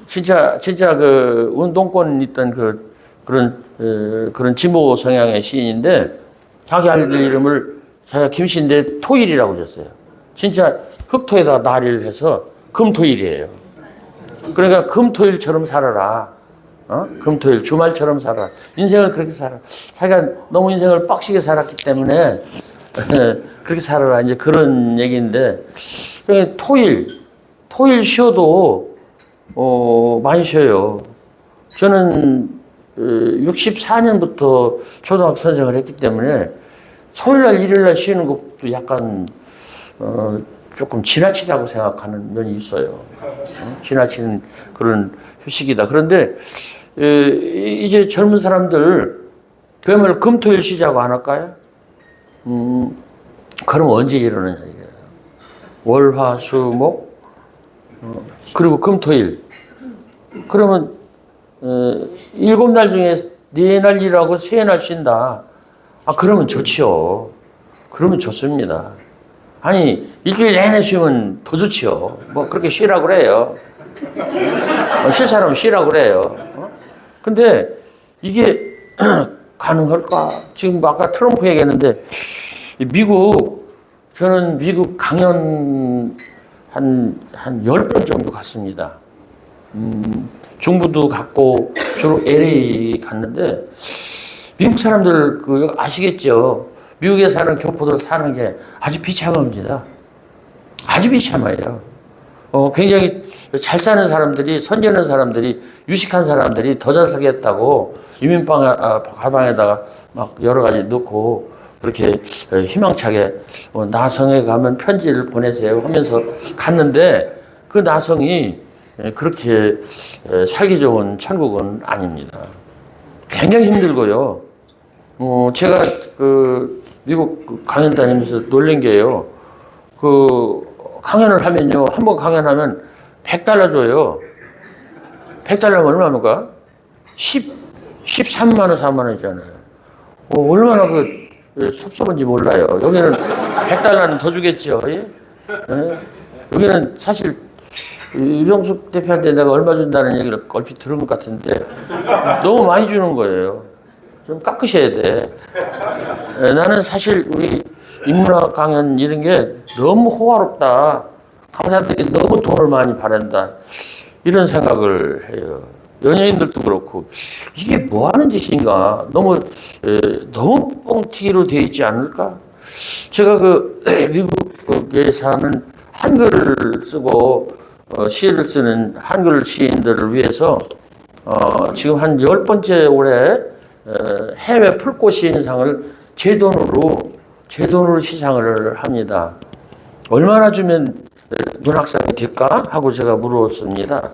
진짜 그 운동권 있던 그런 진보 성향의 시인인데 자기 아들 이름을 자기가 김씨인데 토일이라고 줬어요. 진짜 흑토에다 나리를 해서 금토일이에요. 그러니까 금토일처럼 살아라. 금토일 주말처럼 살아라. 인생을 그렇게 살아. 자기가 너무 인생을 빡시게 살았기 때문에 그렇게 살아라. 이제 그런 얘기인데 토일 쉬어도 많이 쉬어요. 저는 64년부터 초등학교 선생을 했기 때문에 토요일날 일요일날 쉬는 것도 약간 조금 지나치다고 생각하는 면이 있어요. 지나치는 그런 휴식이다. 그런데 이제 젊은 사람들 그야말로 금토일 쉬자고 안 할까요? 그럼 언제 이러느냐 이거예요. 월, 화, 수, 목 그리고 금토일. 그러면 7날 중에 4날 일하고 3날 쉰다. 그러면 좋지요. 그러면 좋습니다. 아니 일주일 내내 쉬면 더 좋지요. 뭐 그렇게 쉬라고 그래요. 싫사람은 쉬라고 그래요. 근데 이게 가능할까? 지금 아까 트럼프 얘기했는데 저는 미국 강연 한 10번 정도 갔습니다. 중부도 갔고 주로 LA 갔는데 미국 사람들 아시겠죠? 미국에 사는 교포들 사는 게 아주 비참합니다. 아주 비참해요. 굉장히 잘 사는 사람들이, 선전하는 사람들이, 유식한 사람들이 더 잘 살겠다고 가방에다가 막 여러 가지 넣고 그렇게 희망차게 나성에 가면 편지를 보내세요 하면서 갔는데 그 나성이 그렇게 살기 좋은 천국은 아닙니다. 굉장히 힘들고요. 제가 미국 강연 다니면서 놀란 게요. 강연을 하면요. 한 번 강연하면 $100 줘요. $100면 얼마입니까? 13만 원, 4만 원이잖아요. 얼마나 섭섭한지 몰라요. 여기는 $100는 더 주겠죠. 예? 예? 여기는 사실 유정숙 대표한테 내가 얼마 준다는 얘기를 얼핏 들은 것 같은데 너무 많이 주는 거예요. 좀 깎으셔야 돼. 예, 나는 사실 우리 인문학 강연 이런 게 너무 호화롭다. 강사들이 너무 돈을 많이 바란다. 이런 생각을 해요. 연예인들도 그렇고 이게 뭐 하는 짓인가? 너무 뻥튀기로 되어 있지 않을까? 제가 미국에 사는 한글을 쓰고 시를 쓰는 한글 시인들을 위해서 지금 한 10번째 올해 해외 풀꽃 시인상을 제 돈으로 시상을 합니다. 얼마나 주면 문학상이 될까? 하고 제가 물었습니다.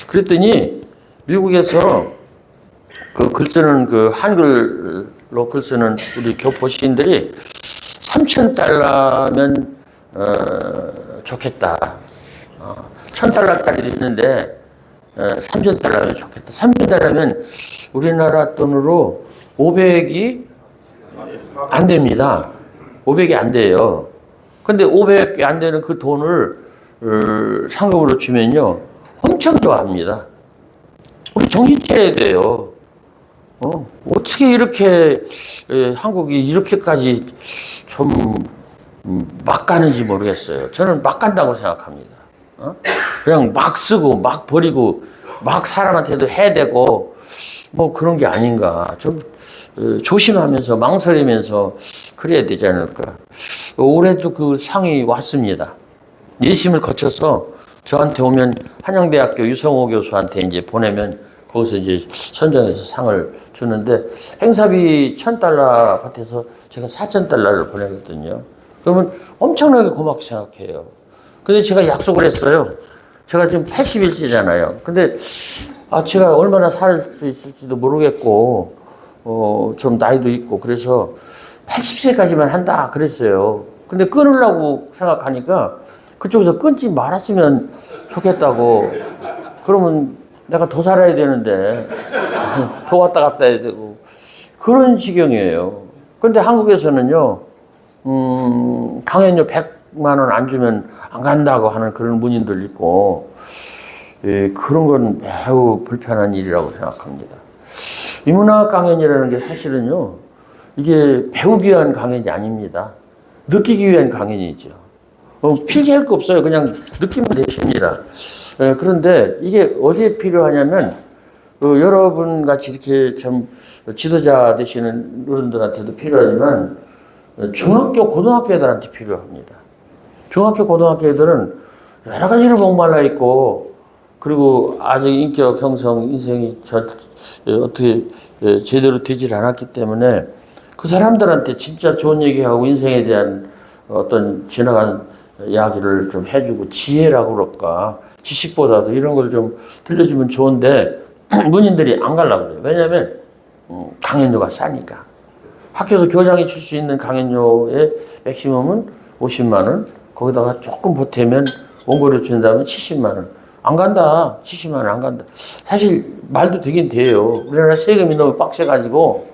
그랬더니 미국에서 글 쓰는 한글로 글 쓰는 우리 교포 시인들이 $3,000면 좋겠다. $1,000달러짜리도 있는데 $3,000면 좋겠다. $3,000면 우리나라 돈으로 500이 안 됩니다. 500이 안 돼요. 근데 500이 안 되는 그 돈을 상금으로 주면요. 엄청 좋아합니다. 우리 정신 차려야 돼요. 어떻게 이렇게 한국이 이렇게까지 좀 막 가는지 모르겠어요. 저는 막 간다고 생각합니다. 그냥 막 쓰고 막 버리고 막 사람한테도 해대고 뭐 그런 게 아닌가. 좀 조심하면서 망설이면서 그래야 되지 않을까. 올해도 그 상이 왔습니다. 예심을 거쳐서 저한테 오면 한양대학교 유성호 교수한테 이제 보내면 거기서 이제 선정해서 상을 주는데 행사비 $1,000 밭에서 제가 $4,000를 보내거든요. 그러면 엄청나게 고맙게 생각해요. 근데 제가 약속을 했어요. 제가 지금 80일째잖아요. 근데 제가 얼마나 살 수 있을지도 모르겠고 좀 나이도 있고 그래서 80세까지만 한다 그랬어요. 근데 끊으려고 생각하니까 그쪽에서 끊지 말았으면 좋겠다고. 그러면 내가 더 살아야 되는데 더 왔다 갔다 해야 되고 그런 지경이에요. 근데 한국에서는요 강연료 100만 원 안 주면 안 간다고 하는 그런 문인들 있고 그런 건 매우 불편한 일이라고 생각합니다. 인문학 강연이라는 게 사실은요 이게 배우기 위한 강연이 아닙니다. 느끼기 위한 강연이죠. 필기할 거 없어요. 그냥 느끼면 되십니다. 그런데 이게 어디에 필요하냐면 여러분 같이 이렇게 좀 지도자 되시는 어른들한테도 필요하지만 중학교, 고등학교 애들한테 필요합니다. 중학교, 고등학교 애들은 여러 가지로 목말라 있고 그리고 아직 인격 형성, 인생이 어떻게 제대로 되질 않았기 때문에 그 사람들한테 진짜 좋은 얘기하고 인생에 대한 어떤 지나간 이야기를 좀 해주고 지혜라고 그럴까 지식보다도 이런 걸 좀 들려주면 좋은데 문인들이 안 가려고 그래요. 왜냐하면 강연료가 싸니까. 학교에서 교장이 줄 수 있는 강연료의 맥시멈은 50만 원 거기다가 조금 보태면 원고료 준다면 70만 원. 안 간다. 70만 원 안 간다. 사실 말도 되긴 돼요. 우리나라 세금이 너무 빡세가지고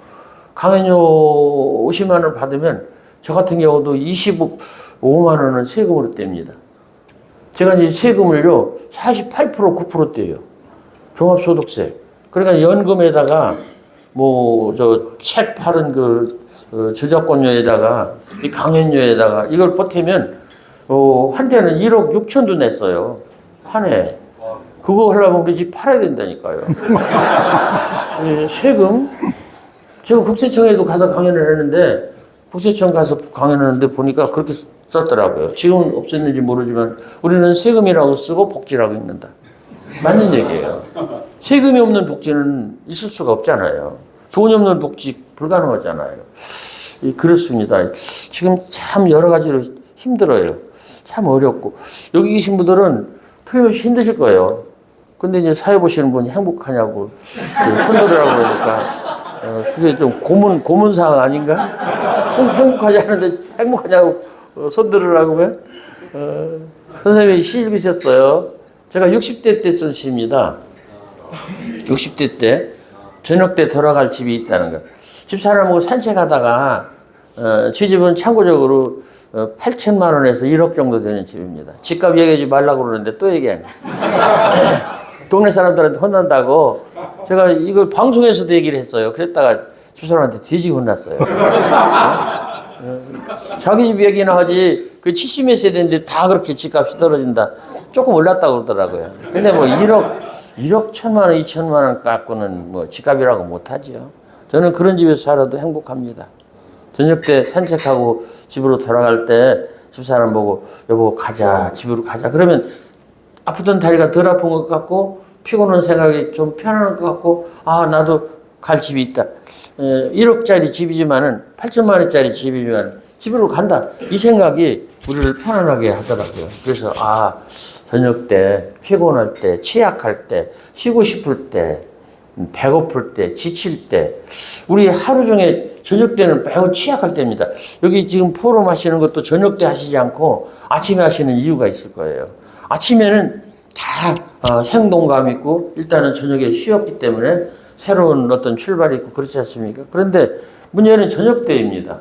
강연료 50만 원 받으면 저 같은 경우도 25만 원은 세금으로 뗍니다. 제가 이제 세금을요, 48% 9%대요. 종합소득세. 그러니까 연금에다가 뭐 저 책 파는 저작권료에다가 이 강연료에다가 이걸 보태면 한때는 1억 6천도 냈어요. 한 해. 그거 하려면 우리 집 팔아야 된다니까요. 세금. 제가 국세청에도 가서 강연을 했는데 국세청 가서 강연을 했는데 보니까 그렇게 썼더라고요. 지금은 없었는지 모르지만 우리는 세금이라고 쓰고 복지라고 읽는다. 맞는 얘기예요. 세금이 없는 복지는 있을 수가 없잖아요. 돈이 없는 복지 불가능하잖아요. 그렇습니다. 지금 참 여러 가지로 힘들어요. 참 어렵고. 여기 계신 분들은 틀림없이 힘드실 거예요. 근데 이제 사회 보시는 분이 행복하냐고 손들으라고 그러니까 그게 좀 고문사항 아닌가? 행복하지 않은데 행복하냐고 손들으라고 해? 선생님이 시 읽으셨어요. 제가 60대 때 쓴 시입니다. 60대 때 저녁 때 돌아갈 집이 있다는 거. 집사람하고 산책하다가 저 집은 참고적으로 8천만 원에서 1억 정도 되는 집입니다. 집값 얘기하지 말라고 그러는데 또 얘기하네. 동네 사람들한테 혼난다고 제가 이걸 방송에서도 얘기를 했어요. 그랬다가 집사람한테 뒤지게 혼났어요. 자기 집 얘기나 하지 그 70몇 세대인데 다 그렇게 집값이 떨어진다. 조금 올랐다고 그러더라고요. 근데 뭐 1억 1천만 원, 2천만 원 갖고는 뭐 집값이라고 못하죠. 저는 그런 집에서 살아도 행복합니다. 저녁 때 산책하고 집으로 돌아갈 때 집사람 보고 여보 가자, 집으로 가자. 그러면 아프던 다리가 덜 아픈 것 같고 피곤한 생각이 좀 편안한 것 같고 아 나도 갈 집이 있다. 1억짜리 집이지만은 8천만 원짜리 집이지만 집으로 간다. 이 생각이 우리를 편안하게 하더라고요. 그래서 저녁 때 피곤할 때 취약할 때 쉬고 싶을 때 배고플 때 지칠 때 우리 하루 종일 저녁 때는 매우 취약할 때입니다. 여기 지금 포럼 하시는 것도 저녁 때 하시지 않고 아침에 하시는 이유가 있을 거예요. 아침에는 다 생동감 있고 일단은 저녁에 쉬었기 때문에 새로운 어떤 출발이 있고 그렇지 않습니까? 그런데 문제는 저녁 때입니다.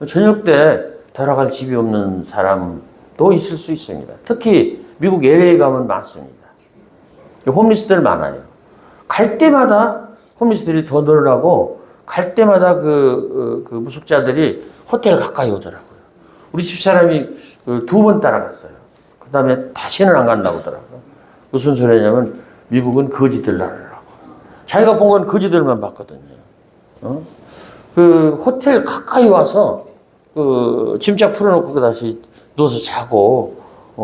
저녁 때 돌아갈 집이 없는 사람도 있을 수 있습니다. 특히 미국 LA 가면 많습니다. 홈리스들 많아요. 갈 때마다 홈리스들이 더 늘어나고 갈 때마다 그 무숙자들이 호텔 가까이 오더라고요. 우리 집사람이 2번 따라갔어요. 그 다음에 다시는 안 간다고 하더라고요. 무슨 소리냐면 미국은 거지들 나라라고. 자기가 본 건 거지들만 봤거든요. 그 호텔 가까이 와서 짐짝 풀어놓고 그 다시 누워서 자고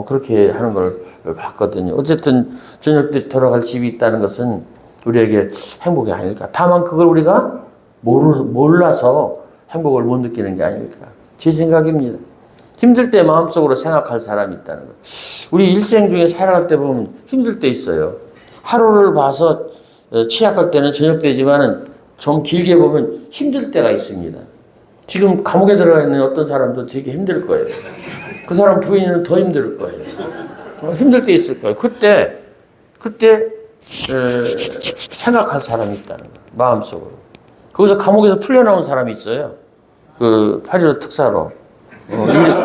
그렇게 하는 걸 봤거든요. 어쨌든 저녁 때 돌아갈 집이 있다는 것은 우리에게 행복이 아닐까. 다만 그걸 우리가 몰라서 행복을 못 느끼는 게 아닐까. 제 생각입니다. 힘들 때 마음속으로 생각할 사람이 있다는 거. 우리 일생 중에 살아갈 때 보면 힘들 때 있어요. 하루를 봐서 취약할 때는 저녁 때지만은 좀 길게 보면 힘들 때가 있습니다. 지금 감옥에 들어가 있는 어떤 사람도 되게 힘들 거예요. 그 사람 부인은 더 힘들 거예요. 힘들 때 있을 거예요. 그때 생각할 사람이 있다는 거예요. 마음속으로. 거기서 감옥에서 풀려나온 사람이 있어요. 그 8.15 특사로.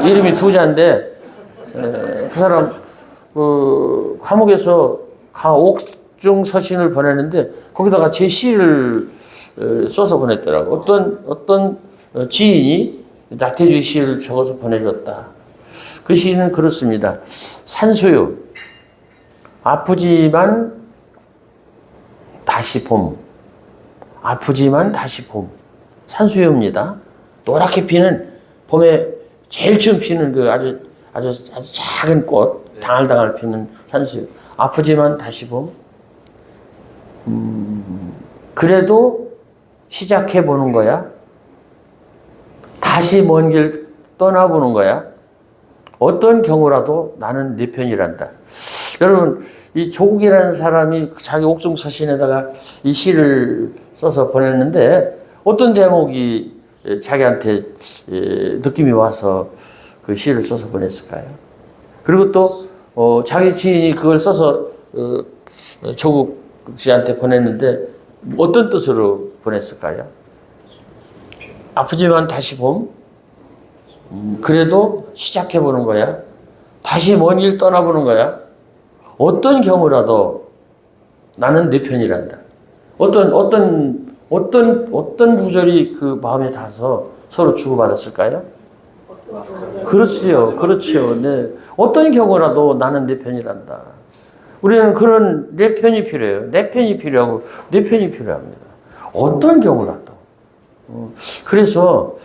이름이 두자인데 그 사람 감옥에서 옥중 서신을 보내는데 거기다가 제 시를 써서 보냈더라고. 어떤 지인이 나태주의 시를 적어서 보내줬다. 그 시는 그렇습니다. 산소유. 아프지만 다시 봄. 아프지만 다시 봄. 산수유입니다. 노랗게 피는 봄에 제일 처음 피는 그 아주 작은 꽃, 당알당알 피는 산수유. 아프지만 다시 봄. 그래도 시작해 보는 거야. 다시 먼 길 떠나보는 거야. 어떤 경우라도 나는 네 편이란다. 여러분, 이 조국이라는 사람이 자기 옥중 서신에다가 이 시를 써서 보냈는데 어떤 대목이 자기한테 느낌이 와서 그 시를 써서 보냈을까요? 그리고 또 자기 지인이 그걸 써서 조국 씨한테 보냈는데 어떤 뜻으로 보냈을까요? 아프지만 다시 봄? 그래도 시작해보는 거야. 다시 먼 길 떠나보는 거야. 어떤 경우라도 나는 내 편이란다. 어떤 구절이 그 마음에 닿아서 서로 주고받았을까요? 그렇지요. 그렇죠. 네. 어떤 경우라도 나는 내 편이란다. 우리는 그런 내 편이 필요해요. 내 편이 필요하고 내 편이 필요합니다. 어떤 경우라도. 그래서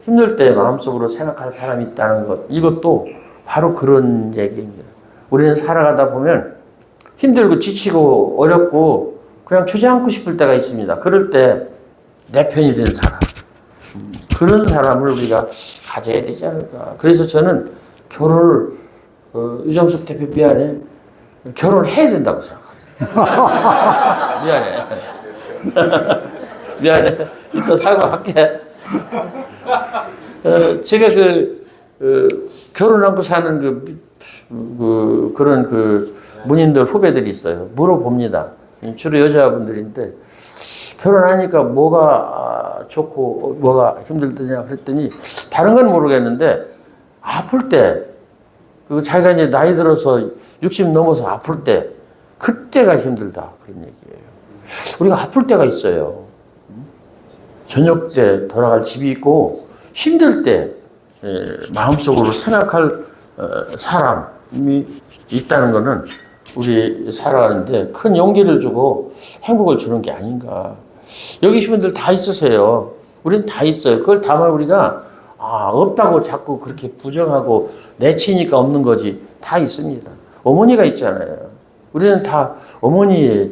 힘들 때 마음속으로 생각할 사람이 있다는 것, 이것도 바로 그런 얘기입니다. 우리는 살아가다 보면 힘들고 지치고 어렵고 그냥 주저앉고 싶을 때가 있습니다. 그럴 때 내 편이 된 사람, 그런 사람을 우리가 가져야 되지 않을까. 그래서 저는 결혼을 유정숙 대표 미안해, 결혼해야 된다고 생각합니다. 미안해. 미안해. 이따 사과할게. 제가 결혼 하고 사는 그런 문인들 후배들이 있어요. 물어봅니다. 주로 여자분들인데, 결혼하니까 뭐가 좋고 뭐가 힘들더냐 그랬더니, 다른 건 모르겠는데, 아플 때, 자기가 이제 나이 들어서 60 넘어서 아플 때, 그때가 힘들다. 그런 얘기예요. 우리가 아플 때가 있어요. 저녁 때 돌아갈 집이 있고, 힘들 때 마음속으로 생각할 사람이 있다는 것은 우리 살아가는데 큰 용기를 주고 행복을 주는 게 아닌가. 여기 계신 분들 다 있으세요. 우리는 다 있어요. 그걸 다만 우리가 없다고 자꾸 그렇게 부정하고 내치니까 없는 거지. 다 있습니다. 어머니가 있잖아요. 우리는 다 어머니의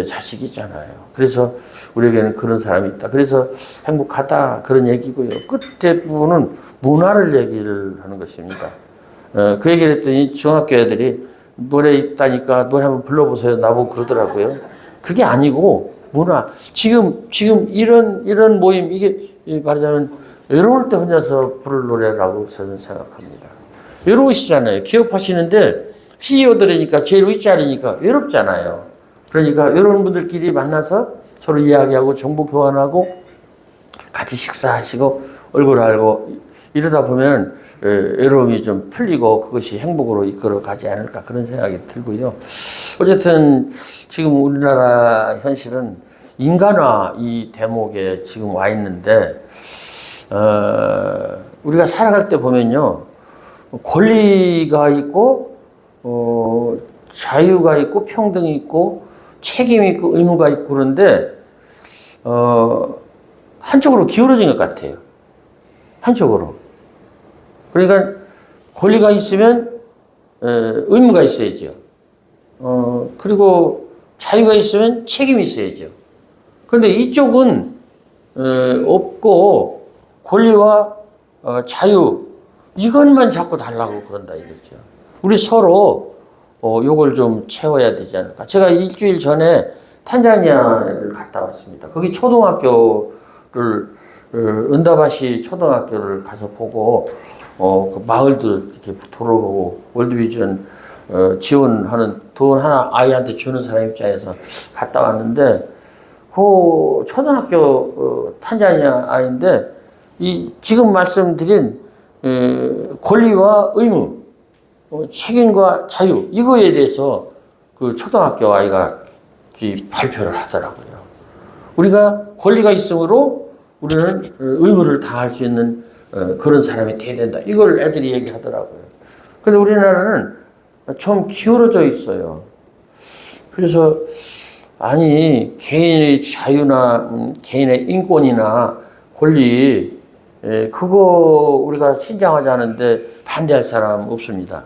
자식이잖아요. 그래서 우리에게는 그런 사람이 있다. 그래서 행복하다. 그런 얘기고요. 끝에 부분은 문화를 얘기를 하는 것입니다. 그 얘기를 했더니 중학교 애들이 노래 있다니까 노래 한번 불러보세요. 나보고 그러더라고요. 그게 아니고 문화. 지금 이런 모임, 이게 말하자면 외로울 때 혼자서 부를 노래라고 저는 생각합니다. 외로우시잖아요. 기업하시는데 CEO 들으니까 제일 윗자리니까 외롭잖아요. 그러니까 외로운 분들끼리 만나서 서로 이야기하고 정보 교환하고 같이 식사하시고 얼굴 알고 이러다 보면 외로움이 좀 풀리고 그것이 행복으로 이끌어 가지 않을까, 그런 생각이 들고요. 어쨌든 지금 우리나라 현실은 인간화 이 대목에 지금 와 있는데, 우리가 살아갈 때 보면요, 권리가 있고 자유가 있고 평등이 있고 책임이 있고 의무가 있고, 그런데 한쪽으로 기울어진 것 같아요. 한쪽으로. 그러니까 권리가 있으면 의무가 있어야죠. 그리고 자유가 있으면 책임이 있어야죠. 그런데 이쪽은 없고 권리와 자유, 이것만 자꾸 달라고 그런다 이거죠. 우리 서로 요걸 좀 채워야 되지 않을까. 제가 일주일 전에 탄자니아를 갔다 왔습니다. 거기 초등학교를 은다바시 초등학교를 가서 보고 그 마을도 이렇게 돌아보고 월드비전 지원하는 돈 하나 아이한테 주는 사람 입장에서 갔다 왔는데, 그 초등학교 탄자니아 아이인데 이 지금 말씀드린 권리와 의무, 책임과 자유, 이거에 대해서 그 초등학교 아이가 발표를 하더라고요. 우리가 권리가 있으므로 우리는 의무를 다할 수 있는 그런 사람이 돼야 된다. 이걸 애들이 얘기하더라고요. 근데 우리나라는 좀 기울어져 있어요. 그래서 아니, 개인의 자유나 개인의 인권이나 권리, 그거 우리가 신장하자는데 반대할 사람 없습니다.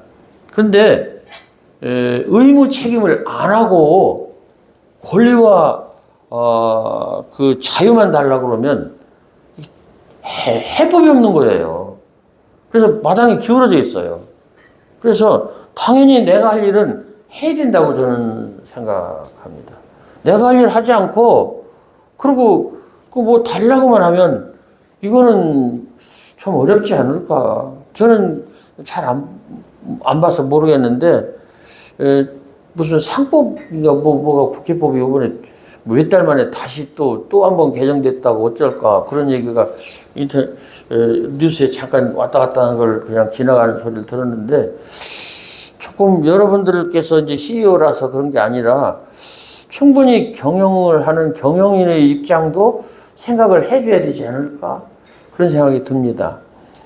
그런데 의무 책임을 안 하고 권리와 그 자유만 달라고 그러면 해법이 없는 거예요. 그래서 마당이 기울어져 있어요. 그래서 당연히 내가 할 일은 해야 된다고 저는 생각합니다. 내가 할 일 하지 않고, 그리고 그 뭐 달라고만 하면 이거는 좀 어렵지 않을까. 저는 잘 안 봐서 모르겠는데, 무슨 상법인가 뭐가 국회법이 이번에 몇 달 만에 다시 또 한 번 개정됐다고 어쩔까, 그런 얘기가 뉴스에 잠깐 왔다 갔다 하는 걸 그냥 지나가는 소리를 들었는데 조금 여러분들께서 이제 CEO라서 그런 게 아니라 충분히 경영을 하는 경영인의 입장도 생각을 해줘야 되지 않을까 그런 생각이 듭니다.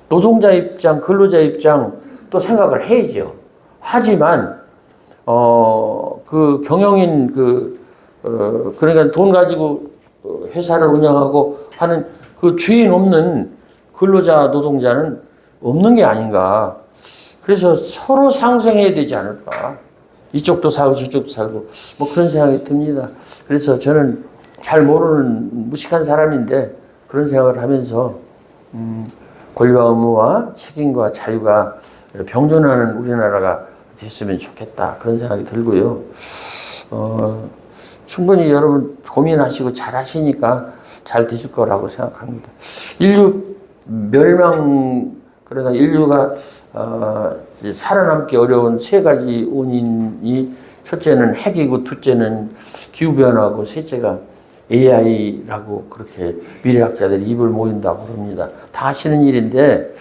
노동자 입장, 근로자 입장 또 생각을 해야죠. 하지만 그 경영인 그러니까 돈 가지고 회사를 운영하고 하는 그 주인 없는 근로자 노동자는 없는 게 아닌가. 그래서 서로 상생해야 되지 않을까. 이쪽도 살고 저쪽도 살고 뭐 그런 생각이 듭니다. 그래서 저는 잘 모르는 무식한 사람인데 그런 생각을 하면서 권리와 의무와 책임과 자유가 병존하는 우리나라가 됐으면 좋겠다. 그런 생각이 들고요. 충분히 여러분 고민하시고 잘 하시니까 잘 되실 거라고 생각합니다. 인류 멸망, 그러니까 인류가 이제 살아남기 어려운 세 가지 원인이 첫째는 핵이고 둘째는 기후변화고 셋째가 AI라고 그렇게 미래학자들이 입을 모인다고 그럽니다. 다 아시는 일인데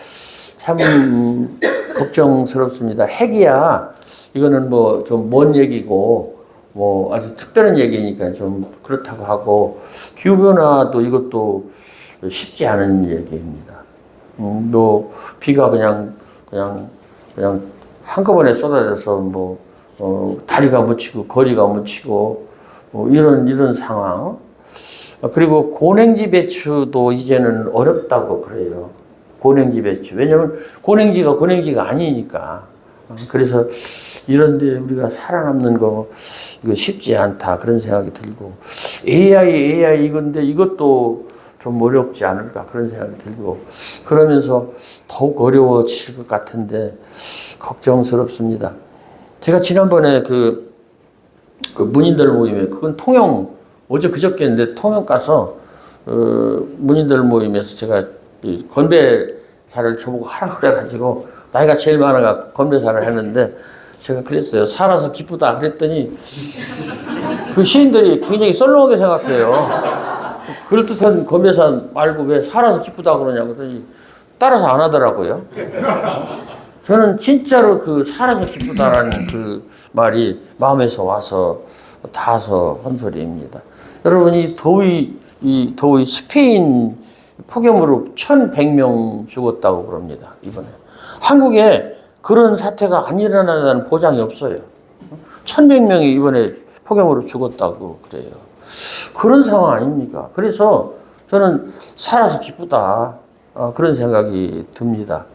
참 걱정스럽습니다. 핵이야 이거는 뭐 좀 먼 얘기고 뭐 아주 특별한 얘기니까 좀 그렇다고 하고 기후변화도 이것도 쉽지 않은 얘기입니다. 또 비가 그냥 한꺼번에 쏟아져서 뭐 다리가 묻히고 거리가 묻히고 이런 상황. 그리고 고냉지 배추도 이제는 어렵다고 그래요. 고냉지 배추. 왜냐하면 고냉지가 아니니까. 그래서 이런데 우리가 살아남는 거 이거 쉽지 않다 그런 생각이 들고 AI 이건데 이것도 좀 어렵지 않을까 그런 생각이 들고 그러면서 더욱 어려워질 것 같은데 걱정스럽습니다. 제가 지난번에 그 문인들 모임에 그건 통영 어제 그저께인데 통영 가서 문인들 모임에서 제가 건배사를 저보고 하라 그래가지고 나이가 제일 많아가 건배사를 했는데 제가 그랬어요. 살아서 기쁘다 그랬더니 그 시인들이 굉장히 썰렁하게 생각해요. 그럴듯한 건배사 말고 왜 살아서 기쁘다 그러냐고 그랬더니 따라서 안 하더라고요. 저는 진짜로 그 살아서 기쁘다라는 그 말이 마음에서 와서 닿아서 한 소리입니다. 여러분이 이 더위 스페인 폭염으로 1,100명 죽었다고 그럽니다. 이번에. 한국에 그런 사태가 안 일어나는 보장이 없어요. 1,100명이 이번에 폭염으로 죽었다고 그래요. 그런 상황 아닙니까? 그래서 저는 살아서 기쁘다. 그런 생각이 듭니다.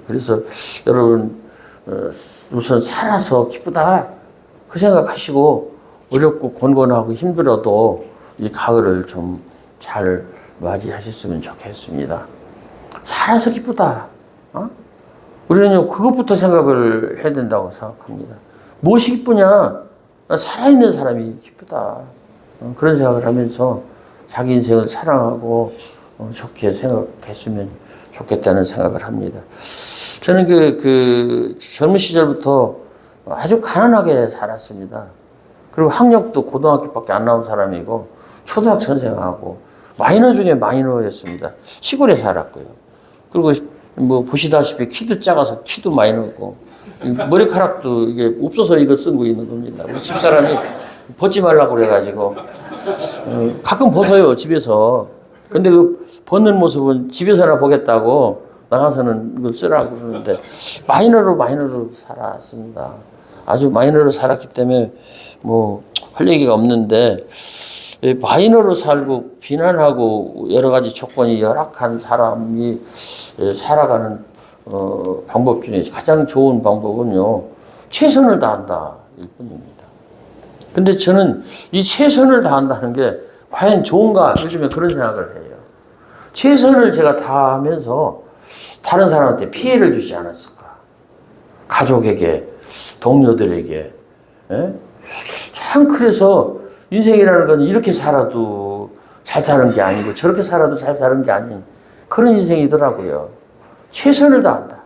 그래서 여러분 우선 살아서 기쁘다. 그 생각하시고 어렵고 곤곤하고 힘들어도 이 가을을 좀 잘 맞이하셨으면 좋겠습니다. 살아서 기쁘다. 우리는 그것부터 생각을 해야 된다고 생각합니다. 무엇이 기쁘냐? 살아있는 사람이 기쁘다. 그런 생각을 하면서 자기 인생을 사랑하고 좋게 생각했으면 좋겠다는 생각을 합니다. 저는 그 젊은 시절부터 아주 가난하게 살았습니다. 그리고 학력도 고등학교밖에 안 나온 사람이고 초등학교 선생하고 마이너 중에 마이너였습니다. 시골에 살았고요. 그리고 뭐 보시다시피 키도 작아서 키도 마이너고 머리카락도 이게 없어서 이거 쓰고 있는 겁니다. 우리 집사람이 벗지 말라고 그래가지고 가끔 벗어요 집에서. 근데 그 벗는 모습은 집에서나 보겠다고 나가서는 이걸 쓰라고 그러는데 마이너로 살았습니다. 아주 마이너로 살았기 때문에 뭐 할 얘기가 없는데 마이너로 살고 비난하고 여러 가지 조건이 열악한 사람이 살아가는 방법 중에 가장 좋은 방법은요 최선을 다한다 일 뿐입니다. 근데 저는 이 최선을 다한다는 게 과연 좋은가 요즘에 그런 생각을 해요. 최선을 제가 다하면서 다른 사람한테 피해를 주지 않았을까? 가족에게, 동료들에게. 예? 참 그래서 인생이라는 건 이렇게 살아도 잘 사는 게 아니고 저렇게 살아도 잘 사는 게 아닌 그런 인생이더라고요. 최선을 다한다.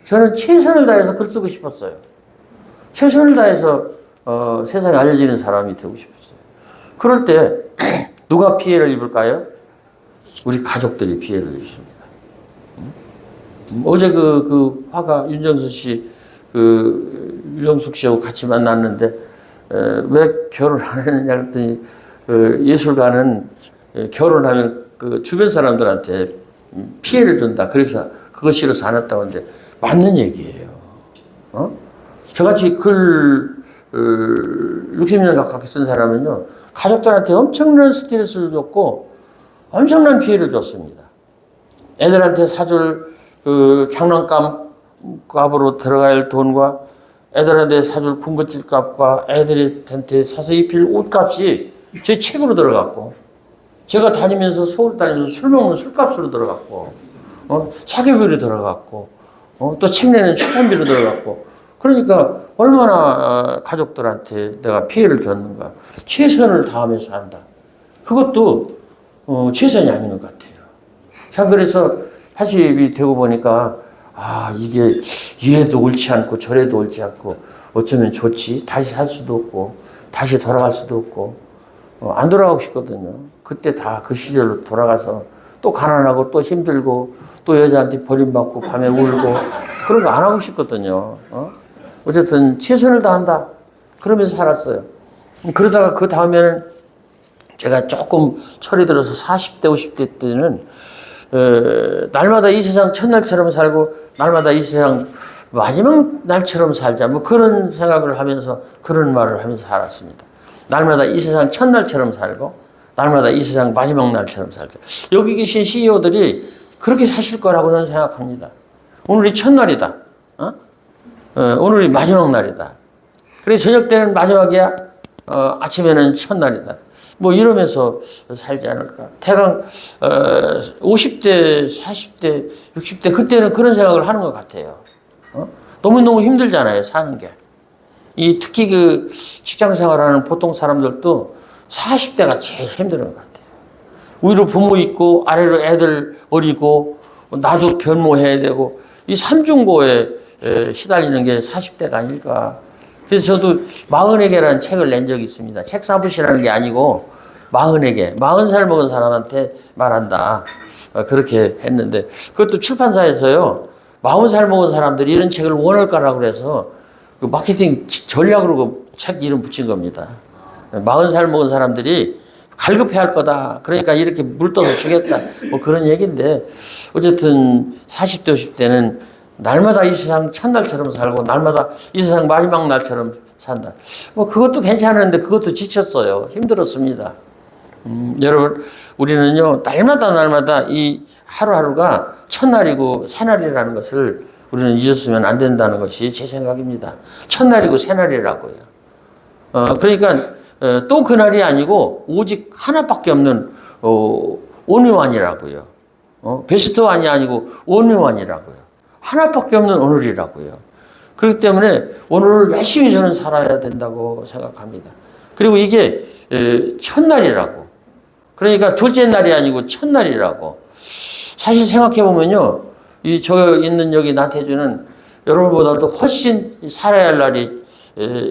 저는 최선을 다해서 글 쓰고 싶었어요. 최선을 다해서 세상에 알려지는 사람이 되고 싶었어요. 그럴 때 누가 피해를 입을까요? 우리 가족들이 피해를 입습니다. 어제 그 화가 윤정수 씨, 유정숙 씨하고 같이 만났는데, 왜 결혼 안 했느냐 그랬더니, 예술가는 결혼하면 그 주변 사람들한테 피해를 준다. 그래서 그거 싫어서 안 했다고 하는데, 맞는 얘기예요. 저같이 글 60년 가깝게 쓴 사람은요, 가족들한테 엄청난 스트레스를 줬고, 엄청난 피해를 줬습니다. 애들한테 사줄 장난감 값으로 들어갈 돈과 애들한테 사줄 군것질 값과 애들한테 사서 입힐 옷값이 제 책으로 들어갔고, 제가 다니면서 서울 다니면서 술 먹는 술값으로 들어갔고, 사교비로 들어갔고, 또 책 내는 출판비로 들어갔고, 그러니까 얼마나 가족들한테 내가 피해를 줬는가. 최선을 다하면서 한다. 그것도 최선이 아닌 것 같아요. 참 그래서 80이 되고 보니까 이게 이래도 옳지 않고 저래도 옳지 않고 어쩌면 좋지. 다시 살 수도 없고 다시 돌아갈 수도 없고 안 돌아가고 싶거든요. 그때 다 그 시절로 돌아가서 또 가난하고 또 힘들고 또 여자한테 버림받고 밤에 울고 그런 거 안 하고 싶거든요. 어쨌든 최선을 다한다. 그러면서 살았어요. 그러다가 그 다음에는 제가 조금 철이 들어서 40대, 50대 때는 날마다 이 세상 첫날처럼 살고 날마다 이 세상 마지막 날처럼 살자. 뭐 그런 생각을 하면서 그런 말을 하면서 살았습니다. 날마다 이 세상 첫날처럼 살고 날마다 이 세상 마지막 날처럼 살자. 여기 계신 CEO들이 그렇게 사실 거라고 저는 생각합니다. 오늘이 첫날이다. 오늘이 마지막 날이다. 그래 저녁 때는 마지막이야. 아침에는 첫날이다. 뭐 이러면서 살지 않을까. 태강 50대, 40대, 60대 그때는 그런 생각을 하는 것 같아요. 너무너무 힘들잖아요. 사는 게. 특히 그 직장 생활하는 보통 사람들도 40대가 제일 힘든 것 같아요. 위로 부모 있고 아래로 애들 어리고 나도 변모해야 되고 이 삼중고에 시달리는 게 40대가 아닐까. 그래서 저도 40에게라는 책을 낸 적이 있습니다. 책 사부시라는 게 아니고 40에게, 40살 먹은 사람한테 말한다. 그렇게 했는데 그것도 출판사에서요. 40살 먹은 사람들이 이런 책을 원할까라고 그래서 그 마케팅 전략으로 그 책 이름 붙인 겁니다. 40살 먹은 사람들이 갈급해 할 거다. 그러니까 이렇게 물떠서 주겠다. 뭐 그런 얘기인데 어쨌든 40대, 50대는 날마다 이 세상 첫날처럼 살고 날마다 이 세상 마지막 날처럼 산다. 뭐 그것도 괜찮은데 그것도 지쳤어요. 힘들었습니다. 여러분 우리는요 날마다 이 하루하루가 첫날이고 새날이라는 것을 우리는 잊었으면 안 된다는 것이 제 생각입니다. 첫날이고 새날이라고요. 그러니까 또 그날이 아니고 오직 하나밖에 없는 온유완이라고요. 베스트완이 아니고 온유완이라고요. 하나밖에 없는 오늘이라고요. 그렇기 때문에 오늘을 열심히 저는 살아야 된다고 생각합니다. 그리고 이게 첫날이라고. 그러니까 둘째 날이 아니고 첫날이라고. 사실 생각해보면요. 저 있는 여기 나태주는 여러분보다도 훨씬 살아야 할 날이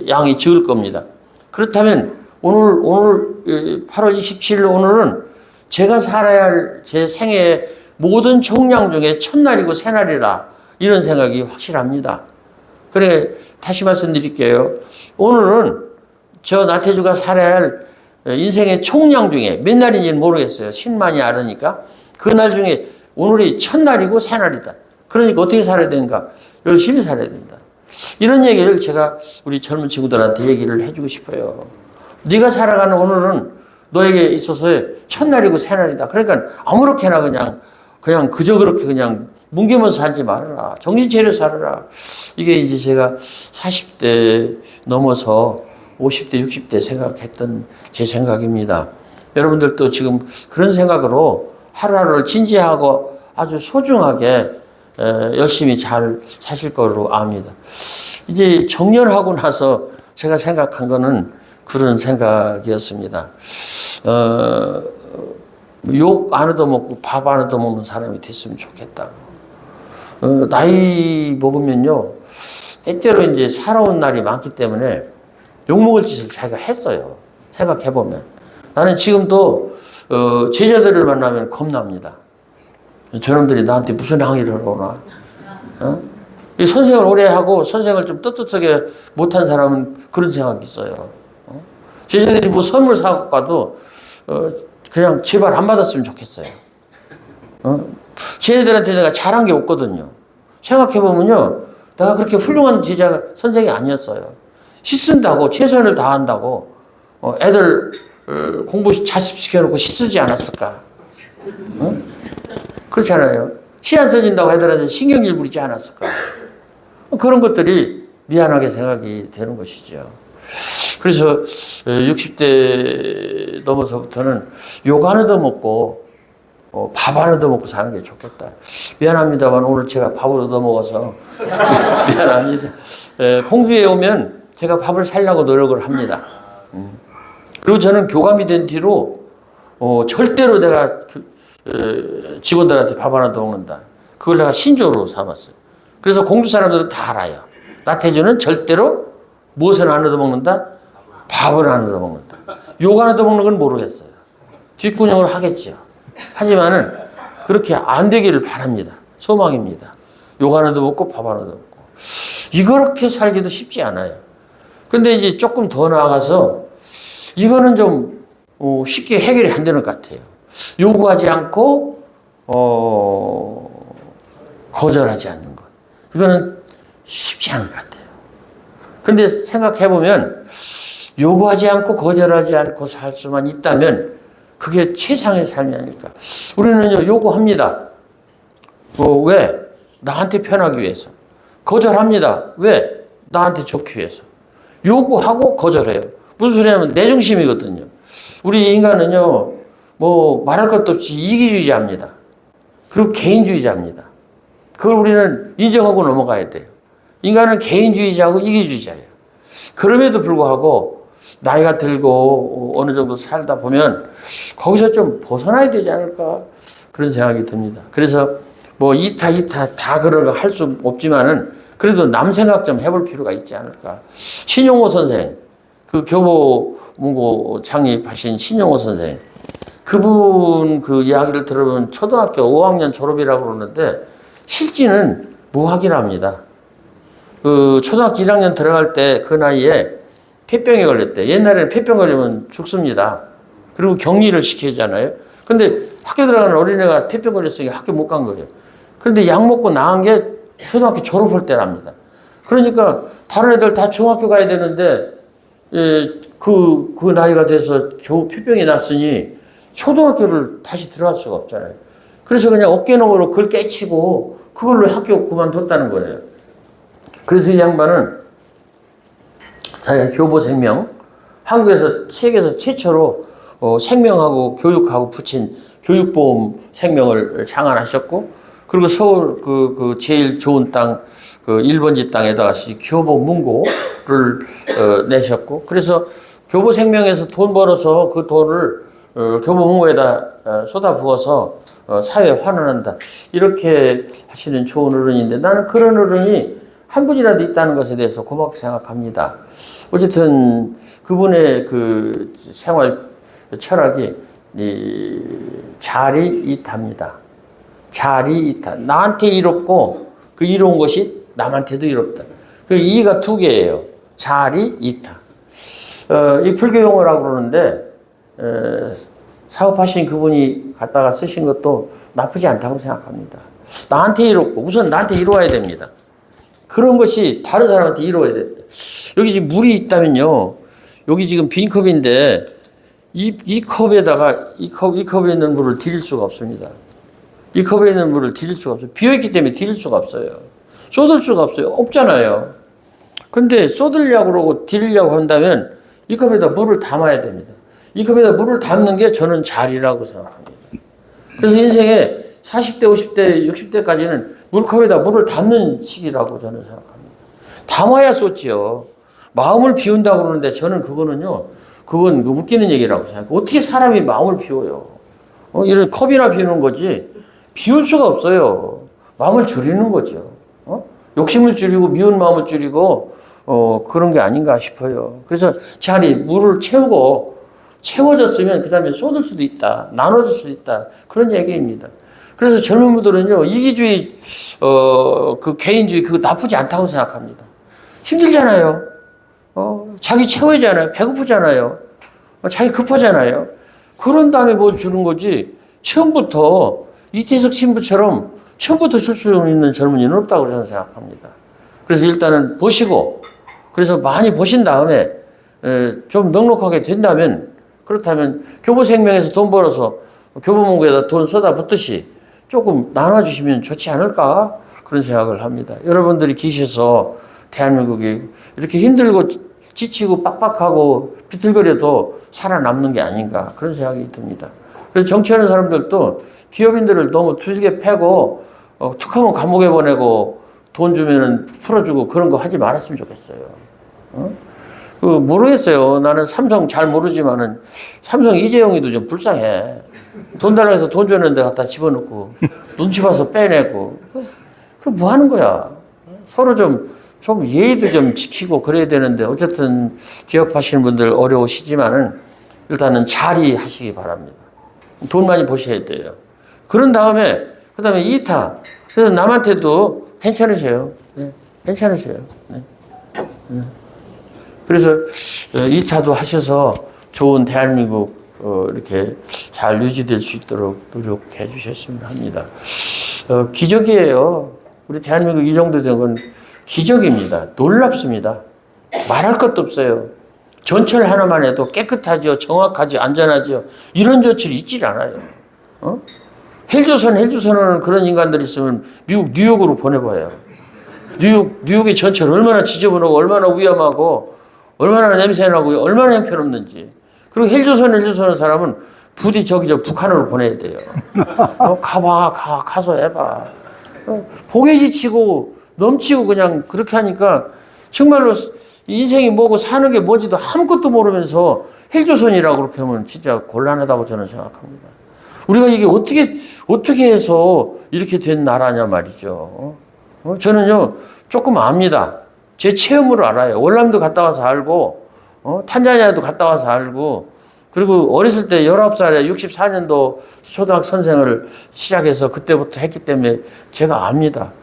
양이 적을 겁니다. 그렇다면 오늘 8월 27일 오늘은 제가 살아야 할 제 생애의 모든 총량 중에 첫날이고 새날이라 이런 생각이 확실합니다. 그래 다시 말씀드릴게요. 오늘은 저 나태주가 살아야 할 인생의 총량 중에 몇 날인지는 모르겠어요. 신만이 알으니까 그 날 중에 오늘이 첫날이고 새날이다. 그러니까 어떻게 살아야 되는가? 열심히 살아야 된다. 이런 얘기를 제가 우리 젊은 친구들한테 얘기를 해주고 싶어요. 네가 살아가는 오늘은 너에게 있어서의 첫날이고 새날이다. 그러니까 아무렇게나 그냥 그저 그렇게 그냥 뭉개면서 살지 말아라. 정신 차려 살아라. 이게 이제 제가 40대 넘어서 50대, 60대 생각했던 제 생각입니다. 여러분들도 지금 그런 생각으로 하루하루를 진지하고 아주 소중하게 열심히 잘 사실 거로 압니다. 이제 정년하고 나서 제가 생각한 거는 그런 생각이었습니다. 욕 안 얻어먹고 밥 안 얻어먹는 사람이 됐으면 좋겠다. 나이 먹으면요, 때때로 이제 살아온 날이 많기 때문에 욕먹을 짓을 자기가 했어요. 생각해보면. 나는 지금도 제자들을 만나면 겁납니다. 저놈들이 나한테 무슨 항의를 하나? 이 선생을 오래 하고 선생을 좀 떳떳하게 못한 사람은 그런 생각이 있어요. 제자들이 뭐 선물 사갖고 가도 그냥 제발 안 받았으면 좋겠어요. 쟤네들한테 내가 잘한 게 없거든요. 생각해보면요. 내가 그렇게 훌륭한 제자 선생이 아니었어요. 씻는다고 최선을 다한다고 애들 공부 자습시켜놓고 씻지 않았을까? 그렇잖아요. 시 안 써진다고 애들한테 신경질 부리지 않았을까? 그런 것들이 미안하게 생각이 되는 것이죠. 그래서 60대 넘어서부터는 욕 안 얻어먹고 밥 안 얻어먹고 사는 게 좋겠다. 미안합니다만 오늘 제가 밥을 얻어먹어서 미안합니다. 공주에 오면 제가 밥을 살려고 노력을 합니다. 그리고 저는 교감이 된 뒤로 절대로 내가 직원들한테 밥 안 얻어먹는다. 그걸 내가 신조로 삼았어요. 그래서 공주 사람들은 다 알아요. 나태주는 절대로 무엇을 안 얻어먹는다? 밥을 안 얻어먹는다. 욕 안 얻어먹는 건 모르겠어요. 뒷구녕을 하겠죠. 하지만은 그렇게 안 되기를 바랍니다. 소망입니다. 욕 안 얻어먹고 밥 안 얻어먹고. 이렇게 살기도 쉽지 않아요. 근데 이제 조금 더 나아가서 이거는 좀 쉽게 해결이 안 되는 것 같아요. 요구하지 않고 거절하지 않는 것. 이거는 쉽지 않은 것 같아요. 근데 생각해보면 요구하지 않고 거절하지 않고 살 수만 있다면 그게 최상의 삶이 아닐까. 우리는요, 요구합니다. 왜? 나한테 편하기 위해서. 거절합니다. 왜? 나한테 좋기 위해서. 요구하고 거절해요. 무슨 소리냐면 내 중심이거든요. 우리 인간은요, 뭐 말할 것도 없이 이기주의자입니다. 그리고 개인주의자입니다. 그걸 우리는 인정하고 넘어가야 돼요. 인간은 개인주의자하고 이기주의자예요. 그럼에도 불구하고 나이가 들고 어느 정도 살다 보면 거기서 좀 벗어나야 되지 않을까 그런 생각이 듭니다. 그래서 뭐 이타 다 그걸 할 수 없지만은 그래도 남 생각 좀 해볼 필요가 있지 않을까. 신용호 선생, 그 교보문고 창립하신 신용호 선생, 그분 그 이야기를 들어보면 초등학교 5학년 졸업이라고 그러는데 실지는 무학이랍니다. 그 초등학교 1학년 들어갈 때 그 나이에 폐병에 걸렸대. 옛날에는 폐병 걸리면 죽습니다. 그리고 격리를 시키잖아요. 근데 학교 들어가는 어린애가 폐병 걸렸으니까 학교 못 간 거예요. 그런데 약 먹고 나은 게 초등학교 졸업할 때랍니다. 그러니까 다른 애들 다 중학교 가야 되는데 그 나이가 돼서 겨우 폐병이 났으니 초등학교를 다시 들어갈 수가 없잖아요. 그래서 그냥 어깨너머로 그걸 깨치고 그걸로 학교 그만뒀다는 거예요. 그래서 이 양반은 자기가 교보생명, 한국에서 세계에서 최초로 생명하고 교육하고 붙인 교육보험 생명을 창안하셨고, 그리고 서울 그 제일 좋은 땅, 그 1번지 땅에다가 교보문고를 내셨고, 그래서 교보생명에서 돈 벌어서 그 돈을 교보문고에다 쏟아부어서 사회에 환원한다. 이렇게 하시는 좋은 어른인데 나는 그런 어른이 한 분이라도 있다는 것에 대해서 고맙게 생각합니다. 어쨌든 그분의 그 생활 철학이 자리이타입니다. 자리이타. 나한테 이롭고 그 이로운 것이 남한테도 이롭다. 그 이가 두 개예요. 자리이타. 이 불교 용어라고 그러는데 사업하신 그분이 갖다가 쓰신 것도 나쁘지 않다고 생각합니다. 나한테 이롭고 우선 나한테 이로워야 됩니다. 그런 것이 다른 사람한테 이루어야 돼. 여기 지금 물이 있다면요. 여기 지금 빈 컵인데 이 컵에다가 이 컵에 있는 물을 드릴 수가 없습니다. 이 컵에 있는 물을 드릴 수가 없어요. 비어있기 때문에 드릴 수가 없어요. 쏟을 수가 없어요. 없잖아요. 근데 쏟으려고 그러고 드리려고 한다면 이 컵에다 물을 담아야 됩니다. 이 컵에다 물을 담는 게 저는 자리라고 생각합니다. 그래서 인생에 40대, 50대, 60대까지는 물컵에다 물을 담는 시기라고 저는 생각합니다. 담아야 쏟지요. 마음을 비운다고 그러는데 저는 그거는요, 그건 웃기는 얘기라고 생각해요. 어떻게 사람이 마음을 비워요? 이런 컵이나 비우는 거지, 비울 수가 없어요. 마음을 줄이는 거죠. 욕심을 줄이고 미운 마음을 줄이고 그런 게 아닌가 싶어요. 그래서 차라리 물을 채우고 채워졌으면 그 다음에 쏟을 수도 있다. 나눠줄 수도 있다. 그런 얘기입니다. 그래서 젊은 분들은요, 이기주의, 그 개인주의, 그거 나쁘지 않다고 생각합니다. 힘들잖아요. 자기 채워야잖아요. 배고프잖아요. 자기 급하잖아요. 그런 다음에 뭐 주는 거지. 처음부터 이태석 신부처럼 처음부터 줄 수 있는 젊은이는 없다고 저는 생각합니다. 그래서 일단은 보시고, 그래서 많이 보신 다음에 좀 넉넉하게 된다면, 그렇다면 교보생명에서 돈 벌어서 교보문고에다 돈 쏟아붓듯이 조금 나눠주시면 좋지 않을까, 그런 생각을 합니다. 여러분들이 계셔서 대한민국이 이렇게 힘들고 지치고 빡빡하고 비틀거려도 살아남는 게 아닌가, 그런 생각이 듭니다. 그래서 정치하는 사람들도 기업인들을 너무 두들겨 패고 툭하면 감옥에 보내고 돈 주면은 풀어주고 그런 거 하지 말았으면 좋겠어요. 모르겠어요. 나는 삼성 잘 모르지만은 삼성 이재용이도 좀 불쌍해. 돈 달라고 해서 돈 줬는데 갖다 집어넣고 눈치 봐서 빼내고. 그 뭐 하는 거야. 서로 좀 예의도 좀 지키고 그래야 되는데, 어쨌든 기업하시는 분들 어려우시지만은 일단은 자리 하시기 바랍니다. 돈 많이 버셔야 돼요. 그런 다음에, 그 다음에 2타. 그래서 남한테도 괜찮으세요. 네, 괜찮으세요. 네. 네. 그래서 2타도 하셔서 좋은 대한민국 이렇게 잘 유지될 수 있도록 노력해 주셨으면 합니다. 기적이에요. 우리 대한민국 이 정도 된 건 기적입니다. 놀랍습니다. 말할 것도 없어요. 전철 하나만 해도 깨끗하죠, 정확하죠, 안전하죠. 이런 조치를 잊질 않아요. 헬조선은 그런 인간들이 있으면 미국 뉴욕으로 보내봐요. 뉴욕의 전철 얼마나 지저분하고 얼마나 위험하고 얼마나 냄새나고 얼마나 형편없는지. 그리고 헬조선을 사람은 부디 저기 북한으로 보내야 돼요. 가서 해봐. 복에 지치고 넘치고 그냥 그렇게 하니까 정말로 인생이 뭐고 사는 게 뭔지도 아무것도 모르면서 헬조선이라고 그렇게 하면 진짜 곤란하다고 저는 생각합니다. 우리가 이게 어떻게 해서 이렇게 된 나라냐 말이죠. 저는요, 조금 압니다. 제 체험으로 알아요. 월남도 갔다 와서 알고, 탄자니아도 갔다 와서 알고, 그리고 어렸을 때 19살에 64년도 초등학교 선생을 시작해서 그때부터 했기 때문에 제가 압니다.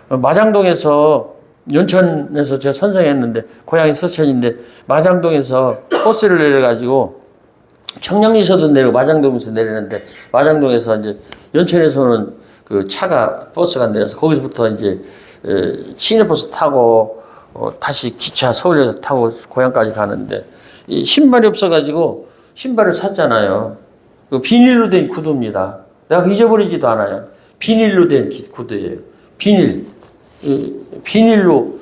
마장동에서, 연천에서 제가 선생했는데, 고향이 서천인데, 마장동에서 버스를 내려가지고, 청량리에서도 내리고 마장동에서 내리는데, 마장동에서 이제 연천에서는 그 차가, 버스가 내려서 거기서부터 이제 시내버스 타고, 다시 기차 서울역에서 타고 고향까지 가는데, 이 신발이 없어가지고 신발을 샀잖아요. 그 비닐로 된 구두입니다. 내가 잊어버리지도 않아요. 비닐로 된 구두예요. 비닐로,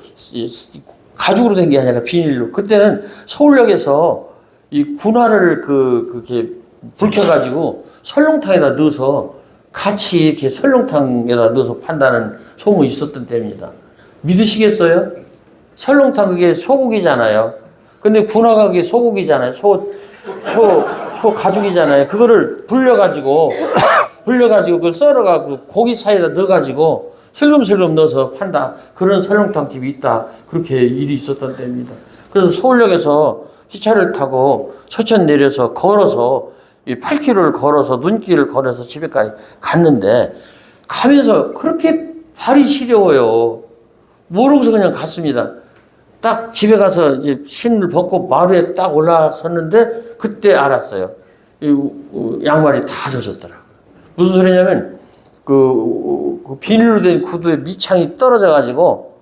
가죽으로 된 게 아니라 비닐로. 그때는 서울역에서 이 군화를 그렇게 불켜가지고 설렁탕에다 넣어서 같이 이렇게 설렁탕에다 넣어서 판다는 소문이 있었던 때입니다. 믿으시겠어요? 설렁탕 그게 소고기잖아요. 근데 군화가 그게 소고기잖아요. 소 가죽이잖아요. 그거를 불려가지고 그걸 썰어가지고 고기 사이에다 넣어가지고 슬금슬금 넣어서 판다. 그런 설렁탕 집이 있다. 그렇게 일이 있었던 때입니다. 그래서 서울역에서 기차를 타고 서천 내려서 걸어서 8km를 걸어서 눈길을 걸어서 집에까지 갔는데, 가면서 그렇게 발이 시려워요. 모르고서 그냥 갔습니다. 딱 집에 가서 이제 신을 벗고 마루에 딱 올라섰는데 그때 알았어요. 양말이 다 젖었더라고요. 무슨 소리냐면 그 비닐로 된 구두에 밑창이 떨어져 가지고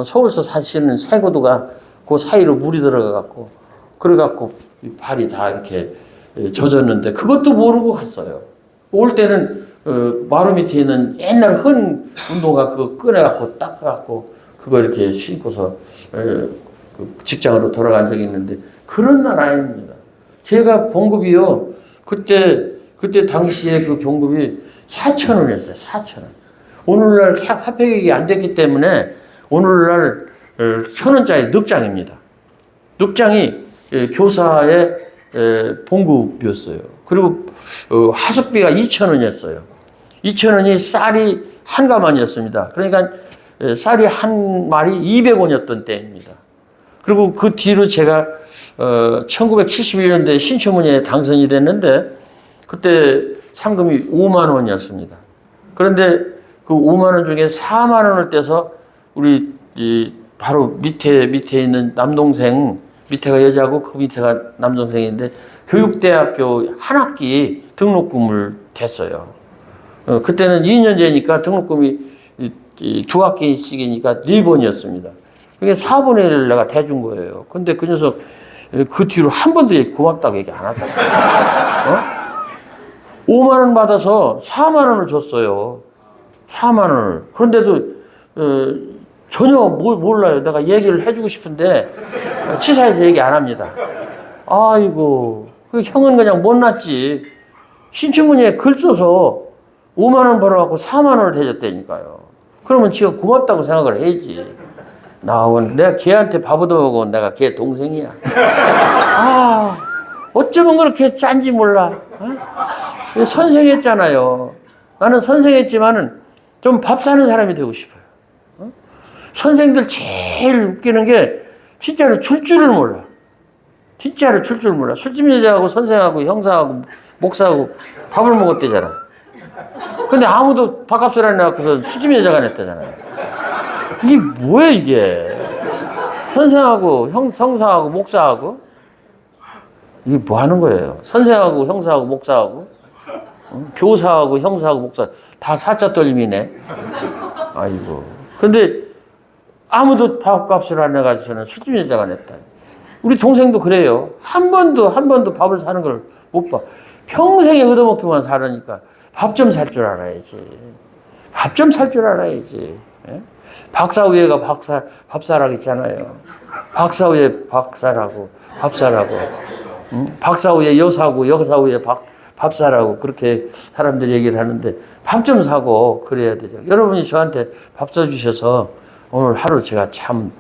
서울서 사시는 새 구두가 그 사이로 물이 들어가 갖고 그래 갖고 발이 다 이렇게 젖었는데 그것도 모르고 갔어요. 올 때는 마루 밑에 있는 옛날 흔 운동화 그거 꺼내 갖고 닦아 갖고 그걸 이렇게 신고서 직장으로 돌아간 적이 있는데, 그런 나라입니다. 제가 봉급이요, 그때 당시에 그 봉급이 4,000원이었어요. 4,000원. 오늘날 화폐격이 안 됐기 때문에 오늘날 1,000원짜리 늑장입니다. 늑장이 교사의 봉급이었어요. 그리고 하숙비가 2,000원이었어요. 2,000원이 쌀이 한 가마니였습니다. 그러니까 쌀이 한 마리 200원이었던 때입니다. 그리고 그 뒤로 제가 1971년도에 신춘문예에 당선이 됐는데 그때 상금이 5만 원이었습니다. 그런데 그 5만 원 중에 4만 원을 떼서 우리 바로 밑에 있는 남동생, 밑에가 여자고 그 밑에가 남동생인데 교육대학교 한 학기 등록금을 댔어요. 그때는 2년 전이니까 등록금이 두 학기씩이니까 4번이었습니다. 그게 4분의 1을 내가 대준 거예요. 근데 그 녀석 그 뒤로 한 번도 고맙다고 얘기 안 하더라고요. 5만 원 받아서 4만 원을 줬어요. 4만 원을. 그런데도 전혀 몰라요. 내가 얘기를 해주고 싶은데 치사해서 얘기 안 합니다. 아이고, 그 형은 그냥 못났지. 신춘문예에 글 써서 5만 원 벌어갖고 4만 원을 대줬다니까요. 그러면 지가 고맙다고 생각을 해야지. 내가 걔한테 밥 얻어먹어. 내가 걔 동생이야. 어쩌면 그렇게 짠지 몰라. 선생했잖아요. 나는 선생했지만은 좀 밥 사는 사람이 되고 싶어요. 선생들 제일 웃기는 게 진짜로 줄 줄을 몰라. 진짜로 줄 줄 몰라. 술집 여자하고 선생하고 형사하고 목사하고 밥을 먹었대잖아. 근데 아무도 밥값을 안 내갖고서 술집 여자가 냈다잖아요. 이게 뭐야 이게. 선생하고 형사하고 목사하고 이게 뭐 하는 거예요. 선생하고 형사하고 목사하고 교사하고 형사하고 목사 다 사자 떨림이네. 아이고. 근데 아무도 밥값을 안 내가지고는 술집 여자가 냈다. 우리 동생도 그래요. 한 번도 밥을 사는 걸 못 봐. 평생에 얻어먹기만 살으니까 밥 좀 살 줄 알아야지. 밥 좀 살 줄 알아야지. 예? 박사위에가 밥사라고 있잖아요. 박사위에 박사라고 밥사라고. 박사위에 여사고 여사위에 밥사라고 그렇게 사람들이 얘기를 하는데 밥 좀 사고 그래야 되죠. 여러분이 저한테 밥 사주셔서 오늘 하루 제가 참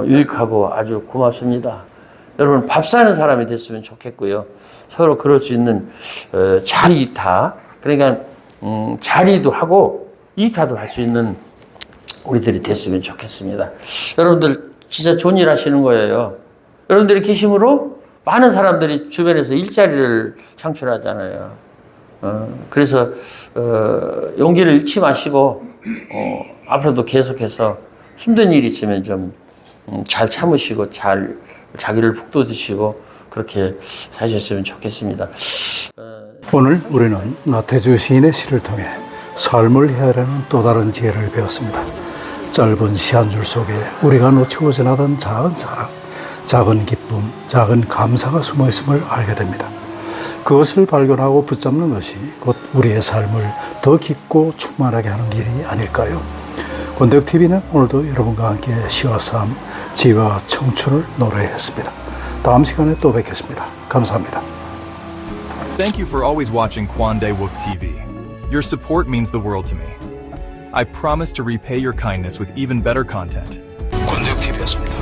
유익하고 아주 고맙습니다. 여러분 밥 사는 사람이 됐으면 좋겠고요. 서로 그럴 수 있는 자리이타, 그러니까 자리도 하고 이타도 할 수 있는 우리들이 됐으면 좋겠습니다. 여러분들 진짜 좋은 일 하시는 거예요. 여러분들이 계심으로 많은 사람들이 주변에서 일자리를 창출하잖아요. 그래서 용기를 잃지 마시고 앞으로도 계속해서 힘든 일이 있으면 좀 잘 참으시고 잘 자기를 북돋으시고 그렇게 사셨으면 좋겠습니다. 오늘 우리는 나태주 시인의 시를 통해 삶을 헤아리는 또 다른 지혜를 배웠습니다. 짧은 시 한 줄 속에 우리가 놓치고 지나던 작은 사랑, 작은 기쁨, 작은 감사가 숨어 있음을 알게 됩니다. 그것을 발견하고 붙잡는 것이 곧 우리의 삶을 더 깊고 충만하게 하는 길이 아닐까요? 권대욱TV는 오늘도 여러분과 함께 시와 삶, 지혜와 청춘을 노래했습니다. 다음 시간에 또 뵙겠습니다. 감사합니다. Thank you for always watching Kwandae-wook TV. Your support means the world to me. I promise to repay your kindness with even better content. 권대욱TV였습니다.